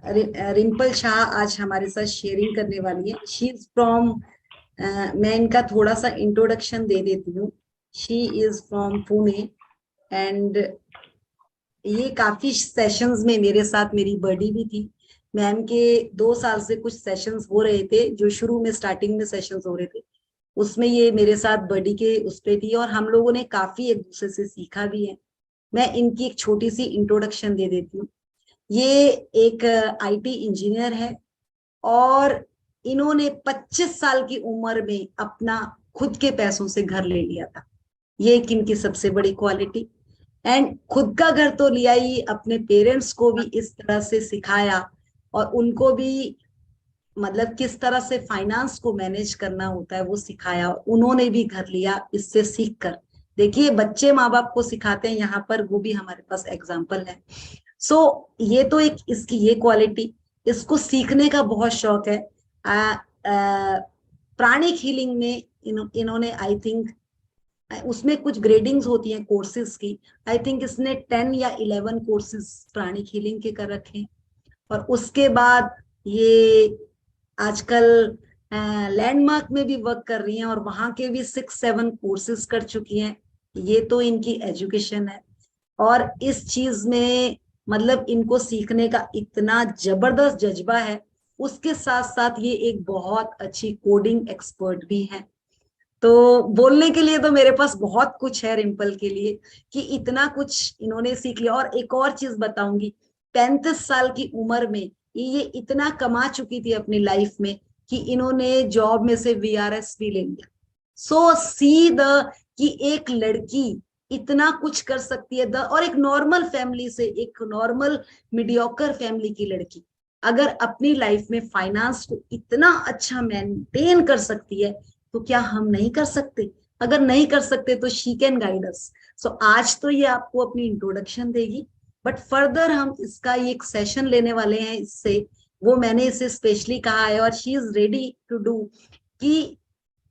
रिम्पल शाह आज हमारे साथ शेयरिंग करने वाली है। शी इज फ्रॉम, मैं इनका थोड़ा सा इंट्रोडक्शन दे देती हूँ। She is from Pune and ये काफी सेशंस में मेरे साथ मेरी बड़ी भी थी। मैम के 2 साल से कुछ सेशंस हो रहे थे, जो शुरू में स्टार्टिंग में सेशंस हो रहे थे उसमें ये मेरे साथ बड़ी के उस पे थी, और हम लोगों ने काफी एक दूसरे से सीखा भी है। मैं इनकी एक छोटी सी इंट्रोडक्शन दे देती हूँ। ये एक आईटी इंजीनियर है, और इन्होंने 25 साल की उम्र में अपना खुद के पैसों से घर ले लिया था। ये एक इनकी सबसे बड़ी क्वालिटी। एंड खुद का घर तो लिया ही, अपने पेरेंट्स को भी इस तरह से सिखाया, और उनको भी मतलब किस तरह से फाइनेंस को मैनेज करना होता है वो सिखाया। उन्होंने भी घर लिया इससे सीख कर। देखिए, बच्चे माँ बाप को सिखाते हैं यहाँ पर, वो भी हमारे पास एग्जाम्पल है। सो ये तो एक इसकी ये क्वालिटी। इसको सीखने का बहुत शौक है। प्राणिक हीलिंग में इन्होंने आई थिंक, उसमें कुछ ग्रेडिंग्स होती हैं कोर्सेज की। आई थिंक इसने 10 या 11 कोर्सेज प्राणिक हीलिंग के कर रखे हैं। और उसके बाद ये आजकल लैंडमार्क में भी वर्क कर रही हैं, और वहां के भी 6-7 कोर्सेज कर चुकी हैं। ये तो इनकी एजुकेशन है। और इस चीज में मतलब इनको सीखने का इतना जबरदस्त जज्बा है। उसके साथ साथ ये एक बहुत अच्छी कोडिंग एक्सपर्ट भी है। तो बोलने के लिए तो मेरे पास बहुत कुछ है रिम्पल के लिए, कि इतना कुछ इन्होंने सीख लिया। और एक और चीज बताऊंगी, 35 साल की उम्र में ये इतना कमा चुकी थी अपनी लाइफ में कि इन्होंने जॉब में से वीआरएस भी ले लिया। सो सी द कि एक लड़की इतना कुछ कर सकती है, और एक नॉर्मल फैमिली से, एक नॉर्मल मीडियोकर फैमिली की लड़की अगर अपनी लाइफ में फाइनेंस को इतना अच्छा मेंटेन कर सकती है, तो क्या हम नहीं कर सकते? अगर नहीं कर सकते तो शी कैन गाइड अस। सो आज तो ये आपको अपनी इंट्रोडक्शन देगी, बट फर्दर हम इसका ये एक सेशन लेने वाले हैं इससे। वो मैंने इसे स्पेशली कहा है, और she is ready to do कि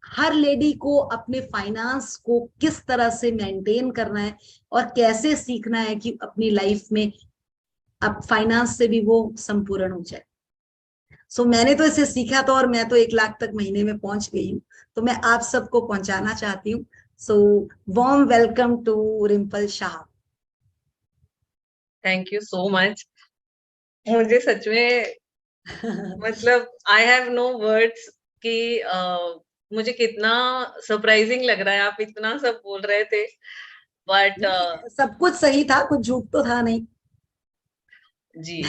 हर लेडी को अपने फाइनेंस को किस तरह से मेंटेन करना है, और कैसे सीखना है कि अपनी लाइफ में अब फाइनेंस से भी वो संपूर्ण हो जाए। सो मैंने तो इसे सीखा था, और मैं तो 1 लाख तक महीने में पहुंच गई हूँ। तो मैं आप सबको पहुंचाना चाहती हूँ। So warm welcome to Rimpal Shah. Thank you so much. मुझे सच में मतलब आई हैव नो वर्ड्स कि मुझे कितना सरप्राइजिंग लग रहा है, आप इतना सब बोल रहे थे बट नहीं, सब कुछ सही था, कुछ झूठ तो था नहीं। जी।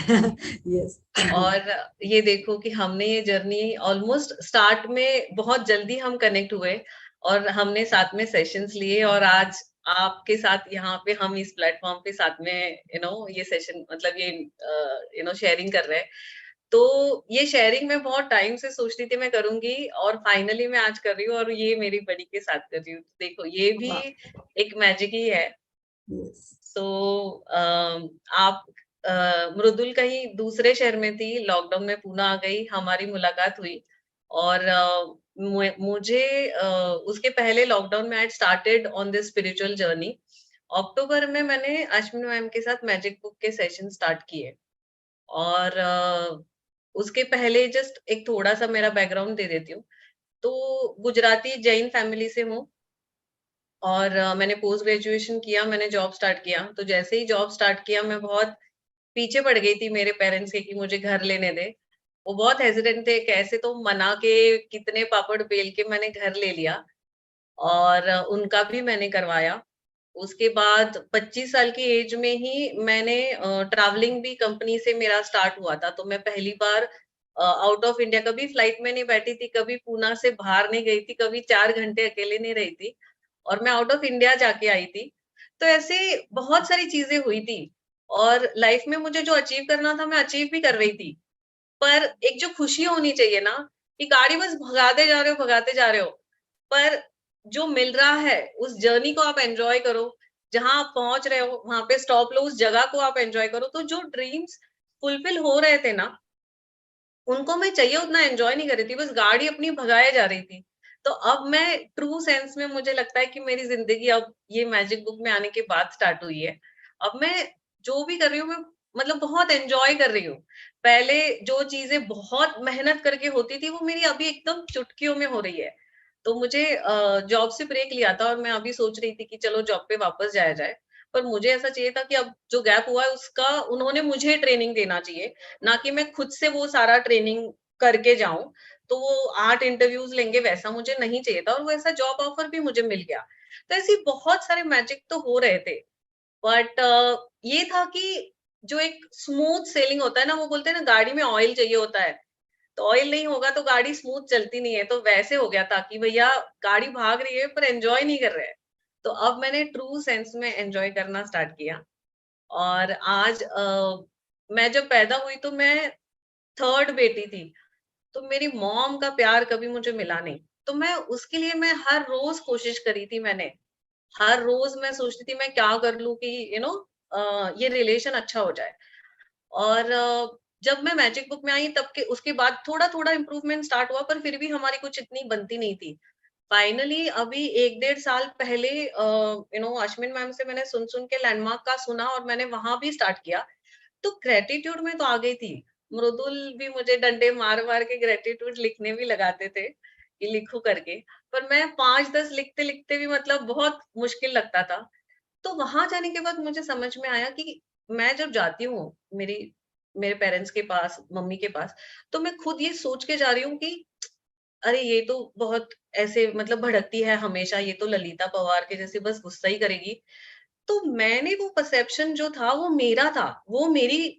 यस। और ये देखो कि हमने ये जर्नी ऑलमोस्ट स्टार्ट में बहुत जल्दी हम कनेक्ट हुए, और हमने साथ में सेशंस लिए, और आज आपके साथ यहाँ पे हम इस प्लेटफॉर्म पे साथ में ये सेशन मतलब ये शेयरिंग कर रहे हैं। तो ये शेयरिंग मैं बहुत टाइम से सोचती थी मैं करूंगी, और फाइनली मैं आज कर रही हूँ, और ये मेरी बड़ी के साथ कर रही हूँ। देखो ये भी वाह। एक मैजिक ही है। यस। सो आप मृदुल कहीं दूसरे शहर में थी, लॉकडाउन में पुणे आ गई, हमारी मुलाकात हुई। और मुझे उसके पहले लॉकडाउन में I started on this spiritual journey. अक्टूबर में मैंने अश्विनी मैम के साथ मैजिक बुक के सेशन स्टार्ट किए। और उसके पहले जस्ट एक थोड़ा सा मेरा बैकग्राउंड दे देती हूँ। तो गुजराती जैन फैमिली से हूँ, और मैंने पोस्ट ग्रेजुएशन किया, मैंने जॉब स्टार्ट किया। तो जैसे ही जॉब स्टार्ट किया, मैं बहुत पीछे पड़ गई थी मेरे पेरेंट्स के कि मुझे घर लेने दे। वो बहुत हेजिटेंट थे, कैसे तो मना के कितने पापड़ बेल के मैंने घर ले लिया, और उनका भी मैंने करवाया। उसके बाद 25 साल की एज में ही मैंने ट्रैवलिंग भी कंपनी से मेरा स्टार्ट हुआ था। तो मैं पहली बार आउट ऑफ इंडिया, कभी फ्लाइट में नहीं बैठी थी, कभी पूना से बाहर नहीं गई थी, कभी 4 घंटे अकेले नहीं रही थी, और मैं आउट ऑफ इंडिया जाके आई थी। तो ऐसे बहुत सारी चीजें हुई थी, और लाइफ में मुझे जो अचीव करना था मैं अचीव भी कर रही थी। पर एक जो खुशी होनी चाहिए ना, कि गाड़ी बस भगाते जा रहे हो, भगाते जा रहे हो, पर जो मिल रहा है उस जर्नी को आप एंजॉय करो। जहां आप पहुंच रहे हो वहां पे स्टॉप लो, उस जगह को आप एंजॉय करो। तो जो ड्रीम्स फुलफिल हो रहे थे ना, उनको मैं चाहिए उतना एंजॉय नहीं कर रही थी, बस गाड़ी अपनी भगाए जा रही थी। तो अब मैं ट्रू सेंस में मुझे लगता है कि मेरी जिंदगी अब ये मैजिक बुक में आने के बाद स्टार्ट हुई है। अब मैं जो भी कर रही हूँ, मैं मतलब बहुत एंजॉय कर रही हूँ। पहले जो चीजें बहुत मेहनत करके होती थी वो मेरी अभी एकदम चुटकियों में हो रही है। तो मुझे जॉब से ब्रेक लिया था और मैं अभी सोच रही थी कि चलो जॉब पे वापस जाया जाए। पर मुझे ऐसा चाहिए था कि अब जो गैप हुआ है उसका उन्होंने मुझे ट्रेनिंग देना चाहिए, ना कि मैं खुद से वो सारा ट्रेनिंग करके जाऊँ। तो वो 8 इंटरव्यूज़ लेंगे वैसा मुझे नहीं चाहिए था और वो ऐसा जॉब ऑफर भी मुझे मिल गया। तो ऐसे बहुत सारे मैजिक तो हो रहे थे। बट ये था कि जो एक स्मूथ सेलिंग होता है ना, वो बोलते हैं ना गाड़ी में ऑयल चाहिए होता है, तो ऑयल नहीं होगा तो गाड़ी स्मूथ चलती नहीं है, तो वैसे हो गया था कि भैया गाड़ी भाग रही है पर एन्जॉय नहीं कर रहे हैं। तो अब मैंने ट्रू सेंस में एन्जॉय करना स्टार्ट किया और आज मैं जब पैदा हुई तो मैं 3rd बेटी थी, तो मेरी मॉम का प्यार कभी मुझे मिला नहीं। तो मैं उसके लिए मैं हर रोज़ कोशिश करी थी मैंने। हर रोज़ मैं सोचती थी मैं क्या कर लूँ कि ये रिलेशन अच्छा हो जाए। और जब मैं मैजिक बुक में आई तब के उसके बाद थोड़ा-थोड़ा इम्प्रूवमेंट स्टार्ट हुआ पर फिर भी हमारी कुछ इतनी बनती नहीं थी। फाइनली अभी 1 डेढ़ साल पहले अश्विन मैम से मैंने सुन-सुन के लैंडमार्क का सुना और मैंने वहाँ भी स्टार्ट किया। तो ग्रैटिट्यूड में तो आ गई थी। मृदुल भी मुझे डंडे मार-मार के ग्रैटिट्यूड लिखने भी लगाते थे, कि लिखो करके। पर मैं 5-10 लिखते-लिखते भी मतलब बहुत मुश्किल लगता था। तो वहाँ जाने के बाद मुझे समझ में आया कि मैं जब जाती हूँ मेरी मेरे पेरेंट्स के पास, मम्मी के पास, तो मैं खुद ये सोच के जा रही हूँ कि अरे ये तो बहुत ऐसे मतलब भड़कती है हमेशा, ये तो ललिता पवार के जैसे बस गुस्सा ही करेगी। तो मैंने वो परसेप्शन जो था वो मेरा था,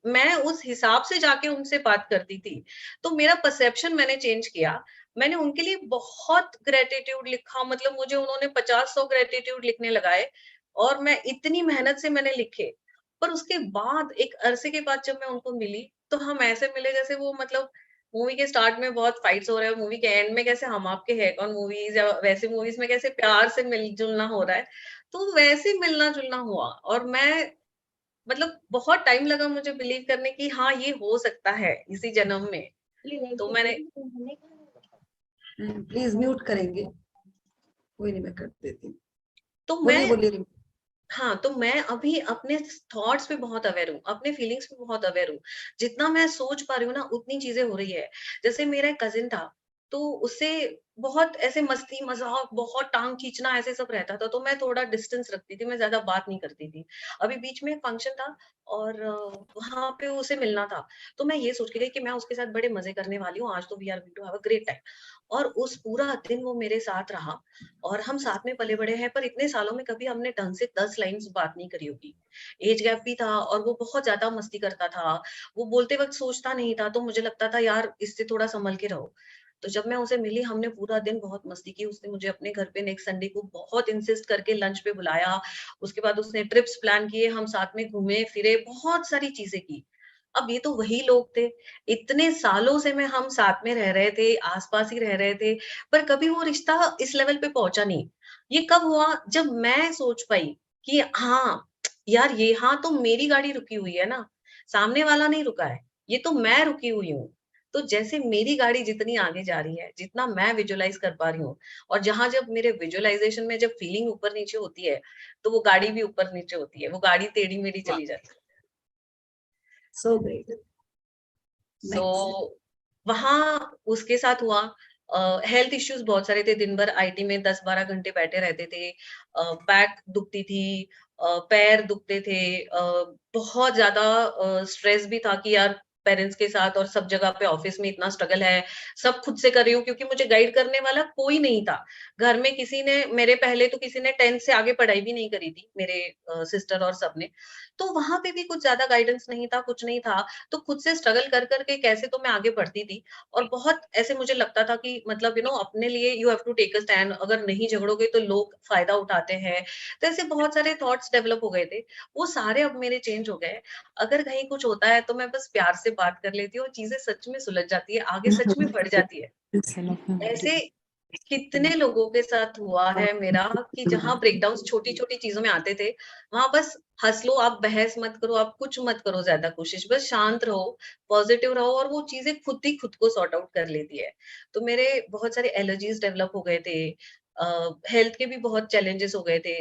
मैं उस हिसाब से जाके उनसे बात करती थी। तो मेरा परसेप्शन मैंने चेंज किया। मैंने उनके लिए बहुत ग्रैटिट्यूड लिखा मतलब मुझे उन्होंने 50-100 ग्रैटिट्यूड लिखने लगाए और मैं इतनी मेहनत से मैंने लिखे। पर उसके बाद एक अरसे के बाद जब मैं उनको मिली, तो हम ऐसे मिले जैसे वो मतलब मूवी के स्टार्ट में बहुत फाइट्स हो रहे हैं, मूवी के एंड में कैसे हम आपके हैं कौन मूवीज़ या वैसे मूवीज़ में कैसे प्यार से मिल-जुलना हो रहा है। तो वैसे मिलना-जुलना हुआ और मैं मतलब बहुत टाइम लगा मुझे बिलीव करने की हाँ, ये हो सकता है इसी जन्म में। तो मैंने प्लीज म्यूट करेंगे, कोई नहीं, मैं कर देती हूँ। तो बोलिए मैं बोलिए। हाँ, तो मैं अभी अपने थॉट्स पे बहुत अवेयर हूँ, अपने फीलिंग्स पे बहुत अवेयर हूँ। जितना मैं सोच पा रही हूँ ना, उतनी चीज़ें हो रही है। जैसे मेरा एक कज़िन था, तो उससे बहुत ऐसे मस्ती-मज़ाक, बहुत टाँग खींचना ऐसे सब रहता था, तो मैं थोड़ा डिस्टेंस रखती थी, मैं ज़्यादा बात नहीं करती थी। अभी बीच में एक फंक्शन था और वहाँ पे उसे मिलना था, तो मैं ये सोच के गई कि मैं उसके साथ बड़े मज़े करने वाली हूँ, आज तो we are going to have a great time. और उस पूरा दिन वो मेरे साथ रहा और हम साथ में पले-बड़े हैं, पर इतने सालों में कभी हमने ढंग से 10 लाइन्स बात नहीं करी होगी। ऐज गैप भी था और वो बहुत ज़्यादा मस्ती करता था। वो बोलते वक़्त सोचता नहीं था, तो मुझे लगता था यार इससे थोड़ा सँभल के रहो। तो जब मैं उसे मिली हमने पूरा दिन बहुत मस्ती की। उसने मुझे अपने घर पे नेक्स्ट संडे को बहुत इंसिस्ट करके लंच पे बुलाया। उसके बाद उसने ट्रिप्स प्लान किए, हम साथ में घूमे-फिरे, बहुत सारी चीज़ें की। अब ये तो वही लोग थे। इतने सालों से मैं हम साथ में रह रहे थे, आस-पास ही रह रहे थे, पर कभी वो रिश्ता इस लेवल पे पहुँचा नहीं। ये कब हुआ जब मैं सोच पाई कि हाँ, यार यहाँ तो मेरी गाड़ी रुकी हुई है ना, सामने वाला नहीं रुका है, ये तो मैं रुकी हुई हूँ। तो जैसे मेरी गाड़ी जितनी आगे जा रही है, जितना मैं विजुअलाइज़ कर पा रही हूँ और जहाँ जब मेरे विजुअलाइज़ेशन में जब फीलिंग ऊपर-नीचे होती है, तो वो गाड़ी भी ऊपर-नीचे होती है, वो गाड़ी टेढ़ी-मेढ़ी चली जाती है। So great. So next. वहाँ उसके साथ हुआ हेल्थ इश्यूज़ बहुत सारे थे, दिन भर आईटी में 10-12 घंटे बैठे रहते थे। बैक दुखती थी, पैर दुखते थे, बहुत ज़्यादा स्ट्रेस भी था कि यार पेरेंट्स के साथ और सब जगह पे ऑफिस में इतना स्ट्रगल है, सब खुद से कर रही हूँ क्योंकि मुझे गाइड करने वाला कोई नहीं था। घर में किसी ने मेरे पहले तो किसी ने 10th से आगे पढ़ाई भी नहीं करी थी, मेरे सिस्टर और सब ने। तो वहाँ पे भी कुछ ज़्यादा गाइडेंस नहीं था, कुछ नहीं था। तो खुद से स्ट्रगल कर के कैसे तो मैं आगे बढ़ती थी और बहुत ऐसे मुझे लगता था कि मतलब अपने लिए you have to take a stand अगर नहीं झगड़ोगे तो लोग फ़ायदा उठाते हैं। तो ऐसे बहुत सारे थॉट्स डेवलप हो गए थे। वो सारे अब मेरे चेंज हो गए। अगर कहीं कुछ होता है तो मैं बस प्यार से बात कर लेती हूँ और चीज़ें सच में सुलझ जाती है, आगे सच में बढ़ जाती है। ऐसे कितने लोगों के साथ हुआ है मेरा कि जहाँ ब्रेकडाउन्स छोटी-छोटी चीज़ों में आते थे, वहाँ बस हँस लो, आप बहस मत करो, आप कुछ मत करो ज़्यादा कोशिश, बस शांत रहो, पॉज़िटिव रहो और वो चीज़ें खुद ही खुद को सॉर्ट आउट कर लेती है। तो मेरे बहुत सारे एलर्जीज़ डेवलप हो गए थे, हेल्थ के भी बहुत चैलेंजेस हो गए थे।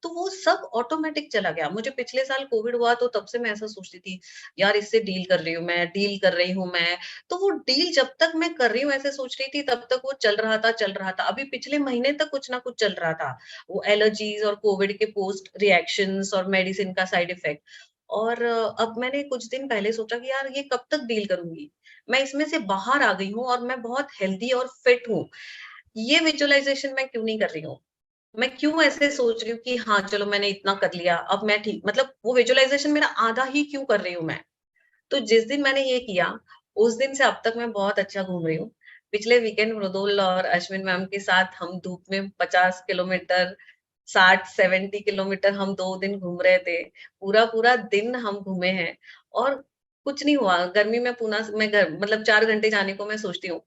तो वो सब ऑटोमेटिक चला गया। मुझे पिछले साल कोविड हुआ तो तब से मैं ऐसा सोचती थी, यार इससे डील कर रही हूँ मैं, डील कर रही हूँ मैं। तो वो डील जब तक मैं कर रही हूँ ऐसे सोच रही थी, तब तक वो चल रहा था, चल रहा था। अभी पिछले महीने तक कुछ ना कुछ चल रहा था। वो एलर्जीज़ और कोविड के पोस्ट रिएक्शंस और मेडिसिन का साइड इफेक्ट। और अब मैंने कुछ दिन पहले सोचा कि यार ये कब तक डील करूँगी? मैं इसमें से बाहर आ गई हूँ और मैं बहुत हेल्दी और फिट हूँ। ये विजुअलाइज़ेशन मैं क्यों नहीं कर रही हूँ? मैं क्यों ऐसे सोच रही हूँ कि हाँ, चलो मैंने इतना कर लिया, अब मैं ठीक, मतलब वो विजुअलाइज़ेशन मेरा आधा ही क्यों कर रही हूँ मैं? तो जिस दिन मैंने ये किया, उस दिन से अब तक मैं बहुत अच्छा घूम रही हूँ। पिछले वीकेंड मृदुल और अश्विन मैम के साथ हम धूप में 50 किलोमीटर, 60-70 किलोमीटर हम 2 दिन घूम रहे थे। पूरा-पूरा दिन हम घूमे हैं और कुछ नहीं हुआ। गर्मी में पूना से मैं घर मतलब 4 घंटे जाने को मैं सोचती हूँ।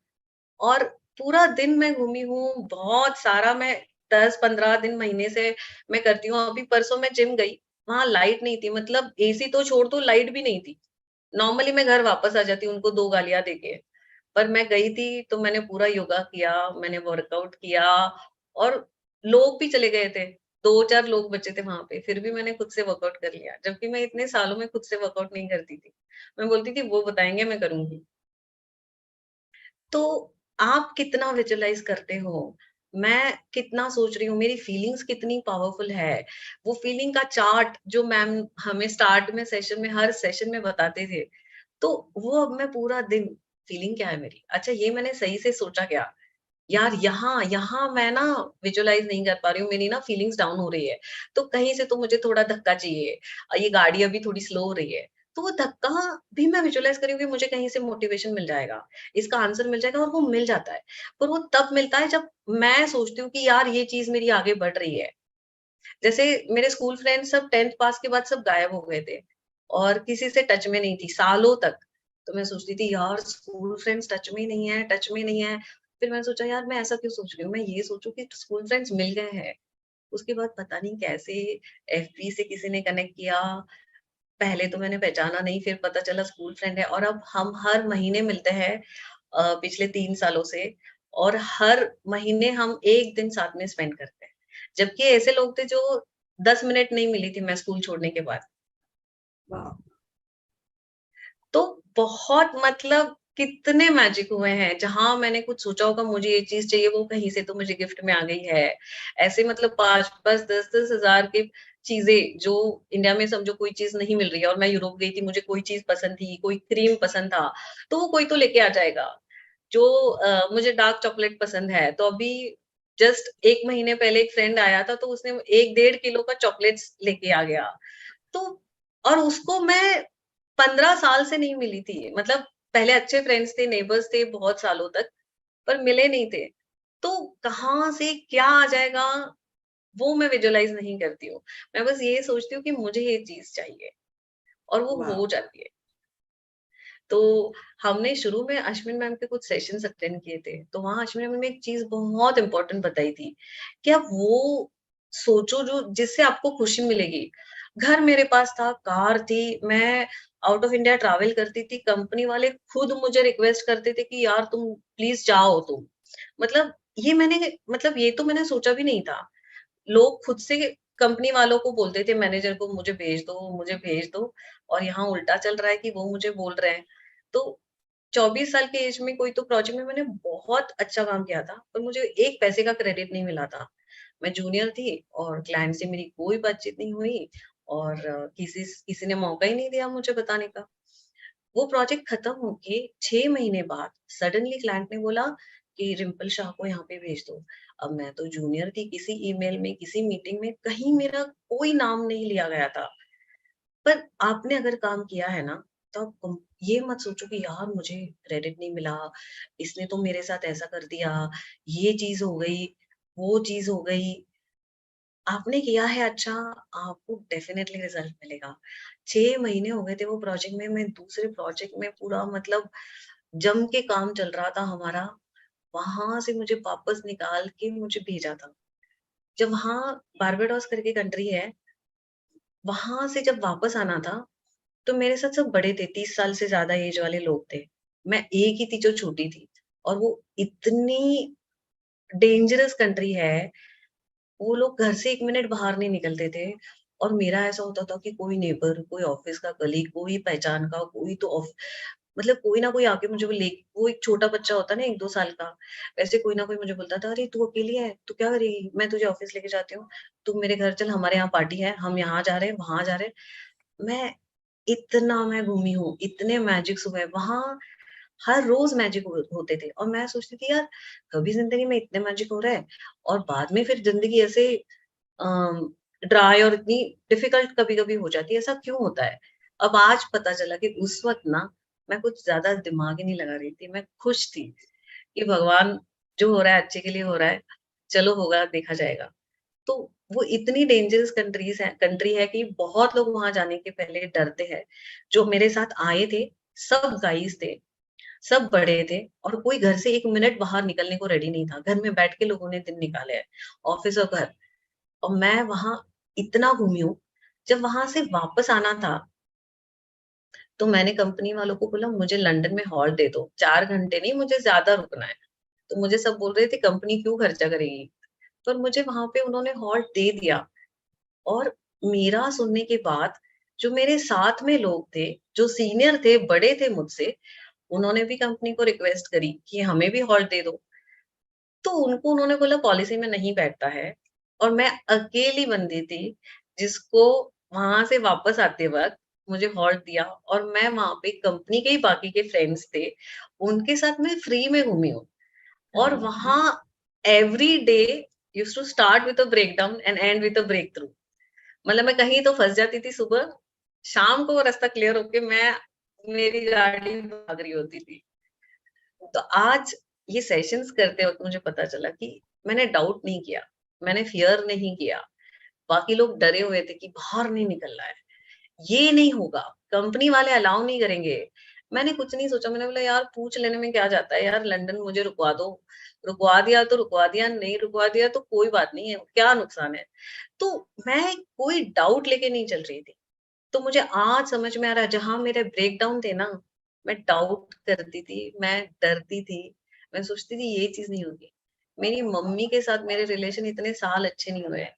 और पूरा दिन मैं घूमी हूँ, बहुत सारा मैं 10-15 दिन महीने से मैं करती हूँ। अभी परसों मैं जिम गई, वहाँ लाइट नहीं थी, मतलब एसी तो छोड़ दो, लाइट भी नहीं थी। नॉर्मली मैं घर वापस आ जाती हूँ उनको 2 गालियाँ देके। पर मैं गई थी तो मैंने पूरा योगा किया, मैंने वर्कआउट किया और लोग भी चले गए थे। 2-4 लोग बचे थे वहाँ पे, फिर भी मैंने खुद से वर्कआउट कर लिया, जबकि मैं इतने सालों में खुद से वर्कआउट नहीं करती थी। मैं बोलती थी वो बताएँगे मैं करूँगी। तो आप कितना विजुअलाइज़ करते हो? मैं कितना सोच रही हूँ, मेरी फीलिंग्स कितनी पावरफुल है। वो फीलिंग का चार्ट जो मैम हमें स्टार्ट में सेशन में हर सेशन में बताते थे, तो वो अब मैं पूरा दिन फीलिंग क्या है मेरी? अच्छा ये मैंने सही से सोचा क्या? यार यहाँ यहाँ मैं ना विजुअलाइज़ नहीं कर पा रही हूँ, मेरी ना फीलिंग्स डाउन हो रही है। तो कहीं से तो मुझे थोड़ा धक्का चाहिए। ये गाड़ी अभी थोड़ी स्लो हो रही है। तो वो धक्का भी मैं विजुअलाइज़ कर रही हूँ कि मुझे कहीं से मोटिवेशन मिल जाएगा। इसका आंसर मिल जाएगा और वो मिल जाता है। पर वो तब मिलता है जब मैं सोचती हूँ कि यार ये चीज़ मेरी आगे बढ़ रही है। जैसे मेरे स्कूल फ्रेंड्स सब 10th पास के बाद सब गायब हो गए थे और किसी से टच में नहीं थी सालों तक। तो मैं सोचती थी यार स्कूल फ्रेंड्स टच में नहीं है, टच में नहीं है। फिर मैंने सोचा यार मैं ऐसा क्यों सोच रही हूँ? मैं ये सोचूँ कि स्कूल फ्रेंड्स मिल गए हैं। उसके बाद पता नहीं कैसे एफबी से किसी ने कनेक्ट किया। पहले तो मैंने पहचाना नहीं, फिर पता चला स्कूल फ्रेंड है और अब हम हर महीने मिलते हैं पिछले 3 सालों से और हर महीने हम 1 दिन साथ में स्पेंड करते हैं। जबकि ऐसे लोग थे जो 10 मिनट नहीं मिली थी मैं स्कूल छोड़ने के बाद। वाह। तो बहुत मतलब कितने मैजिक हुए हैं, जहाँ मैंने कुछ सोचा होगा मुझे ये चीज़ चाहिए, वो कहीं से तो मुझे गिफ्ट में आ गई है। ऐसे मतलब 5-5 10-10 हज़ार की चीज़ें जो इंडिया में समझो कोई चीज़ नहीं मिल रही है और मैं यूरोप गई थी, मुझे कोई चीज़ पसंद थी, कोई क्रीम पसंद था, तो वो कोई तो लेके आ जाएगा। जो मुझे डार्क चॉकलेट पसंद है, तो अभी जस्ट 1 महीने पहले एक फ्रेंड आया था, तो उसने 1 डेढ़ किलो का चॉकलेट्स लेके आ गया। तो और उसको मैं 15 साल से नहीं मिली थी। मतलब पहले अच्छे फ्रेंड्स थे, नेबर्स थे बहुत सालों तक, पर मिले नहीं थे। तो कहाँ से क्या आ जाएगा, वो मैं विजुअलाइज़ नहीं करती हूँ। मैं बस ये सोचती हूँ कि मुझे ये चीज़ चाहिए और वो वाह। हो जाती है। तो हमने शुरू में अश्विन मैम के कुछ सेशंस अटेंड किए थे, तो वहाँ अश्विन मैम ने एक चीज़ बहुत इम्पोर्टेंट बताई थी, कि आप वो सोचो जो जिससे आपको खुशी मिलेगी। घर मेरे पास था, कार थी, मैं आउट ऑफ इंडिया ट्रैवल करती थी, कंपनी वाले खुद मुझे रिक्वेस्ट करते थे कि यार तुम प्लीज़ जाओ तुम। मतलब ये तो मैंने सोचा भी नहीं था। लोग खुद से कंपनी वालों को बोलते थे मैनेजर को मुझे भेज दो और यहाँ उल्टा चल रहा है कि वो मुझे बोल रहे हैं। तो 24 साल की एज में कोई तो प्रोजेक्ट में मैंने बहुत अच्छा काम किया था, पर मुझे 1 पैसे का क्रेडिट नहीं मिला था। मैं जूनियर थी और क्लाइंट से मेरी कोई बातचीत नहीं हुई और किसी ने मौका ही नहीं दिया मुझे बताने का। वो प्रोजेक्ट खत्म होके 6 महीने बाद सडनली क्लाइंट ने बोला कि रिंपल शाह को यहाँ पे भेज दो। अब मैं तो जूनियर थी, किसी ईमेल में, किसी मीटिंग में कहीं मेरा कोई नाम नहीं लिया गया था। पर आपने अगर काम किया है ना, तो आप ये मत सोचो कि यार मुझे क्रेडिट नहीं मिला, इसने तो मेरे साथ ऐसा कर दिया, ये चीज़ हो गई, वो चीज़ हो गई। आपने किया है अच्छा, आपको डेफिनिटली रिजल्ट मिलेगा। 6 महीने हो गए थे वो प्रोजेक्ट में, मैं दूसरे प्रोजेक्ट में पूरा मतलब जम के काम चल रहा था हमारा, वहाँ से मुझे वापस निकाल के मुझे भेजा था। जब वहाँ बारबाडोस करके कंट्री है, वहाँ से जब वापस आना था, तो मेरे साथ सब बड़े थे, 30 साल से ज़्यादा एज वाले लोग थे। मैं एक ही थी जो छोटी थी और वो इतनी डेंजरस कंट्री है वो लोग घर से 1 मिनट बाहर नहीं निकलते थे। और मेरा ऐसा होता था कि कोई नेबर, कोई ऑफिस का कलीग, कोई पहचान का, कोई तो मतलब कोई ना कोई आके मुझे वो एक छोटा बच्चा होता है ना 1-2 साल का, वैसे कोई ना कोई मुझे बोलता था, "अरे! तू अकेली है? तू क्या करेगी? मैं तुझे ऑफिस लेके जाती हूँ। तू मेरे घर चल, हमारे यहाँ पार्टी है, हम यहाँ जा रहे हैं, वहाँ जा रहे हैं।" मैं घूमी हूँ, इतने मैजिक्स हुए वहाँ, हर रोज़ मैजिक होते थे और मैं सोचती थी यार, कभी ज़िंदगी में इतने मैजिक हो रहा है और बाद में फिर ज़िंदगी ऐसे अ, ड्राई और इतनी डिफिकल्ट कभी-कभी हो जाती है, ऐसा क्यों होता है? अब आज पता चला कि उस वक़्त ना मैं कुछ ज़्यादा दिमाग ही नहीं लगा रही थी, मैं खुश थी कि भगवान जो हो रहा है अच्छे के लिए हो रहा है, चलो होगा देखा जाएगा। तो वो इतनी डेंजरस कंट्री है कि बहुत लोग वहाँ जाने के पहले डरते हैं। जो मेरे साथ आए थे, सब गाइज़ थे, सब बड़े थे और कोई घर से 1 मिनट बाहर निकलने को रेडी नहीं था। घर में बैठ के लोगों ने दिन निकाले हैं, ऑफ़िस और घर। और मैं वहाँ इतना घूमी हूँ, जब वहाँ से वापस आना था, तो मैंने कंपनी वालों को बोला मुझे लंदन में हॉल्ट दे दो, 4 घंटे नहीं मुझे ज़्यादा रुकना है। तो मुझे सब बोल रहे थे कंपनी क्यों खर्चा करेगी? पर मुझे वहाँ पे उन्होंने हॉल्ट दे दिया और मेरा सुनने के बाद जो मेरे साथ में लोग थे, जो सीनियर थे, बड़े थे मुझसे, उन्होंने भी कंपनी को रिक्वेस्ट करी कि हमें भी हॉल्ट दे दो। तो उनको उन्होंने बोला पॉलिसी में नहीं बैठता है और मैं अकेली बंदी थी जिसको वहाँ से वापस आते वक़्त मुझे हॉल्ट दिया और मैं वहाँ पे कंपनी के ही बाकी के फ्रेंड्स थे, उनके साथ मैं फ्री में घूमी हूँ और वहाँ every day used to start with a breakdown and end with a breakthrough. मतलब मैं कहीं तो फँस जाती थी सुबह, शाम को वो रास्ता क्लियर होके मेरी गाड़ी भाग रही होती थी। तो आज ये सेशंस करते वक़्त मुझे पता चला कि मैंने डाउट नहीं किया, मैंने फ़ियर नहीं किया। बाकी लोग डरे हुए थे कि बाहर नहीं निकलना है, ये नहीं होगा, कंपनी वाले अलाउ नहीं करेंगे। मैंने कुछ नहीं सोचा, मैंने बोला यार पूछ लेने में क्या जाता है यार, लंदन मुझे रुकवा दो। रुकवा दिया तो रुकवा दिया, नहीं रुकवा दिया तो कोई बात नहीं है, क्या नुकसान है? तो मैं कोई डाउट लेके नहीं चल रही थी। तो मुझे आज समझ में आ रहा है जहाँ मेरे ब्रेकडाउन थे ना, मैं डाउट करती थी, मैं डरती थी, मैं सोचती थी ये चीज़ नहीं होगी। मेरी मम्मी के साथ मेरे रिलेशन इतने साल अच्छे नहीं हुए हैं,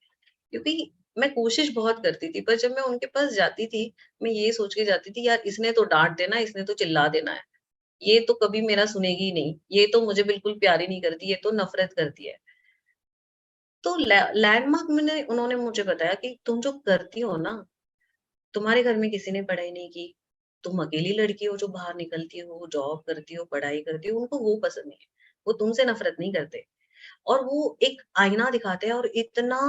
क्योंकि मैं कोशिश बहुत करती थी, पर जब मैं उनके पास जाती थी, मैं ये सोच के जाती थी यार इसने तो डाँट देना, इसने तो चिल्ला देना है, ये तो कभी मेरा सुनेगी ही नहीं, ये तो मुझे बिल्कुल प्यार ही नहीं करती, ये तो नफ़रत करती है। तो लैंडमार्क मैंने उन्होंने मुझे बताया कि तुम जो करती हो ना, तुम्हारे घर में किसी ने पढ़ाई नहीं की, तुम अकेली लड़की हो जो बाहर निकलती हो, जॉब करती हो, पढ़ाई करती हो, उनको वो पसंद नहीं है। वो तुमसे नफ़रत नहीं करते और वो एक आईना दिखाते हैं और इतना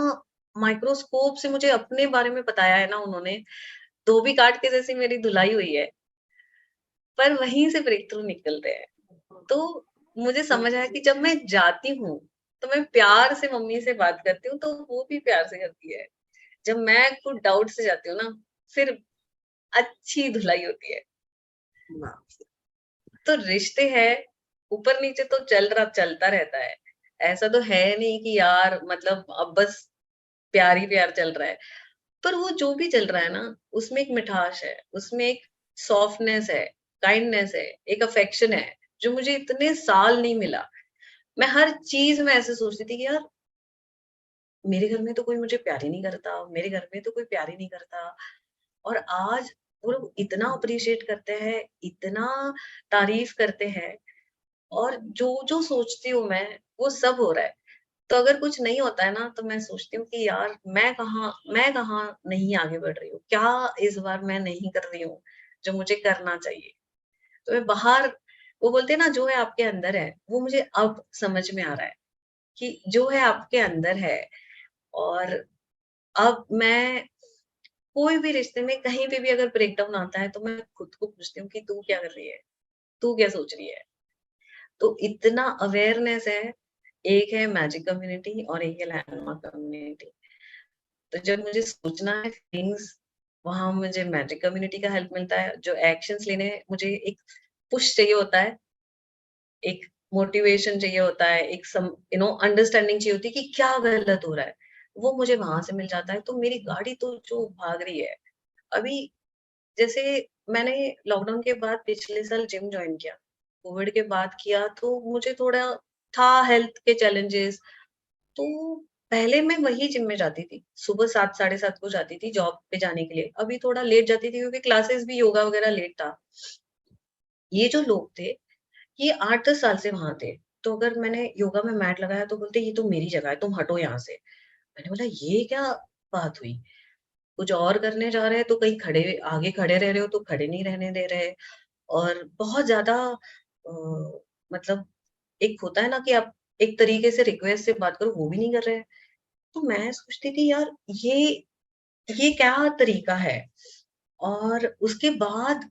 माइक्रोस्कोप से मुझे अपने बारे में बताया है ना उन्होंने, धोबी काट के जैसी मेरी धुलाई हुई है, पर वहीं से ब्रेक थ्रू निकल रहे हैं। तो मुझे समझ आया कि जब मैं जाती हूँ, तो मैं प्यार से मम्मी से बात करती हूँ, तो वो भी प्यार से करती है। जब मैं कुछ डाउट से जाती हूँ ना, फिर अच्छी धुलाई होती है। तो रिश्ते हैं, ऊपर-नीचे तो चलता रहता है। ऐसा तो है नहीं कि यार मतलब अब बस प्यार ही प्यार चल रहा है। पर वो जो भी चल रहा है ना, उसमें एक मिठास है, उसमें एक सॉफ्टनेस है, काइंडनेस है, एक अफेक्शन है, जो मुझे इतने साल नहीं मिला। मैं हर चीज़ में ऐसे सोचती थी कि यार मेरे घर में तो कोई मुझे प्यार ही नहीं करता, मेरे घर में तो कोई प्यार ही नहीं करता। और आज वो लोग इतना अप्रिशिएट करते हैं, इतना तारीफ़ करते हैं और जो-जो सोचती हूँ वो सब हो रहा है। तो अगर कुछ नहीं होता है ना, तो मैं सोचती हूँ कि यार मैं कहाँ नहीं आगे बढ़ रही हूँ? क्या इस बार मैं नहीं कर रही हूँ, जो मुझे करना चाहिए? तो मैं बाहर वो बोलते हैं ना जो है आपके अंदर है, वो मुझे अब समझ में आ रहा है कि जो है आपके अंदर है और अब मैं कोई भी रिश्ते में कहीं पे भी अगर ब्रेकडाउन आता है, तो मैं खुद को पूछती हूँ कि तू क्या कर रही है? तू क्या सोच रही है? तो इतना अवेयरनेस है, एक है मैजिक कम्युनिटी और एक है लैंडमार्क कम्युनिटी। तो जब मुझे सोचना है थिंग्स, वहाँ मुझे मैजिक कम्युनिटी का हेल्प मिलता है, जो एक्शंस लेने हैं, मुझे एक पुश चाहिए होता है, एक मोटिवेशन चाहिए होता है, एक अंडरस्टैंडिंग चाहिए होती है कि क्या गलत हो रहा है, वो मुझे वहाँ से मिल जाता है। तो मेरी गाड़ी तो जो भाग रही है, अभी जैसे मैंने लॉकडाउन के बाद पिछले साल जिम जॉइन किया। कोविड के बाद किया तो मुझे थोड़ा था हेल्थ के चैलेंजेस, तो पहले मैं वही जिम में जाती थी, सुबह 7 साढ़े 7 को जाती थी जॉब पे जाने के लिए। अभी थोड़ा लेट जाती थी क्योंकि क्लासेस भी योगा वगैरह लेट था। ये जो लोग थे, ये 8-10 साल से वहाँ थे। तो अगर मैंने योगा में मैट लगाया तो बोलते ये तो मेरी जगह है, तुम हटो यहाँ से। मैंने बोला ये क्या बात हुई? कुछ और करने जा रहे हैं तो कहीं खड़े आगे खड़े रह रहे हो तो खड़े नहीं रहने दे रहे। और बहुत ज़्यादा मतलब एक होता है ना कि आप एक तरीके से रिक्वेस्ट से बात करो, वो भी नहीं कर रहे हैं। तो मैं सोचती थी यार ये ये क्या तरीका है? और उसके बाद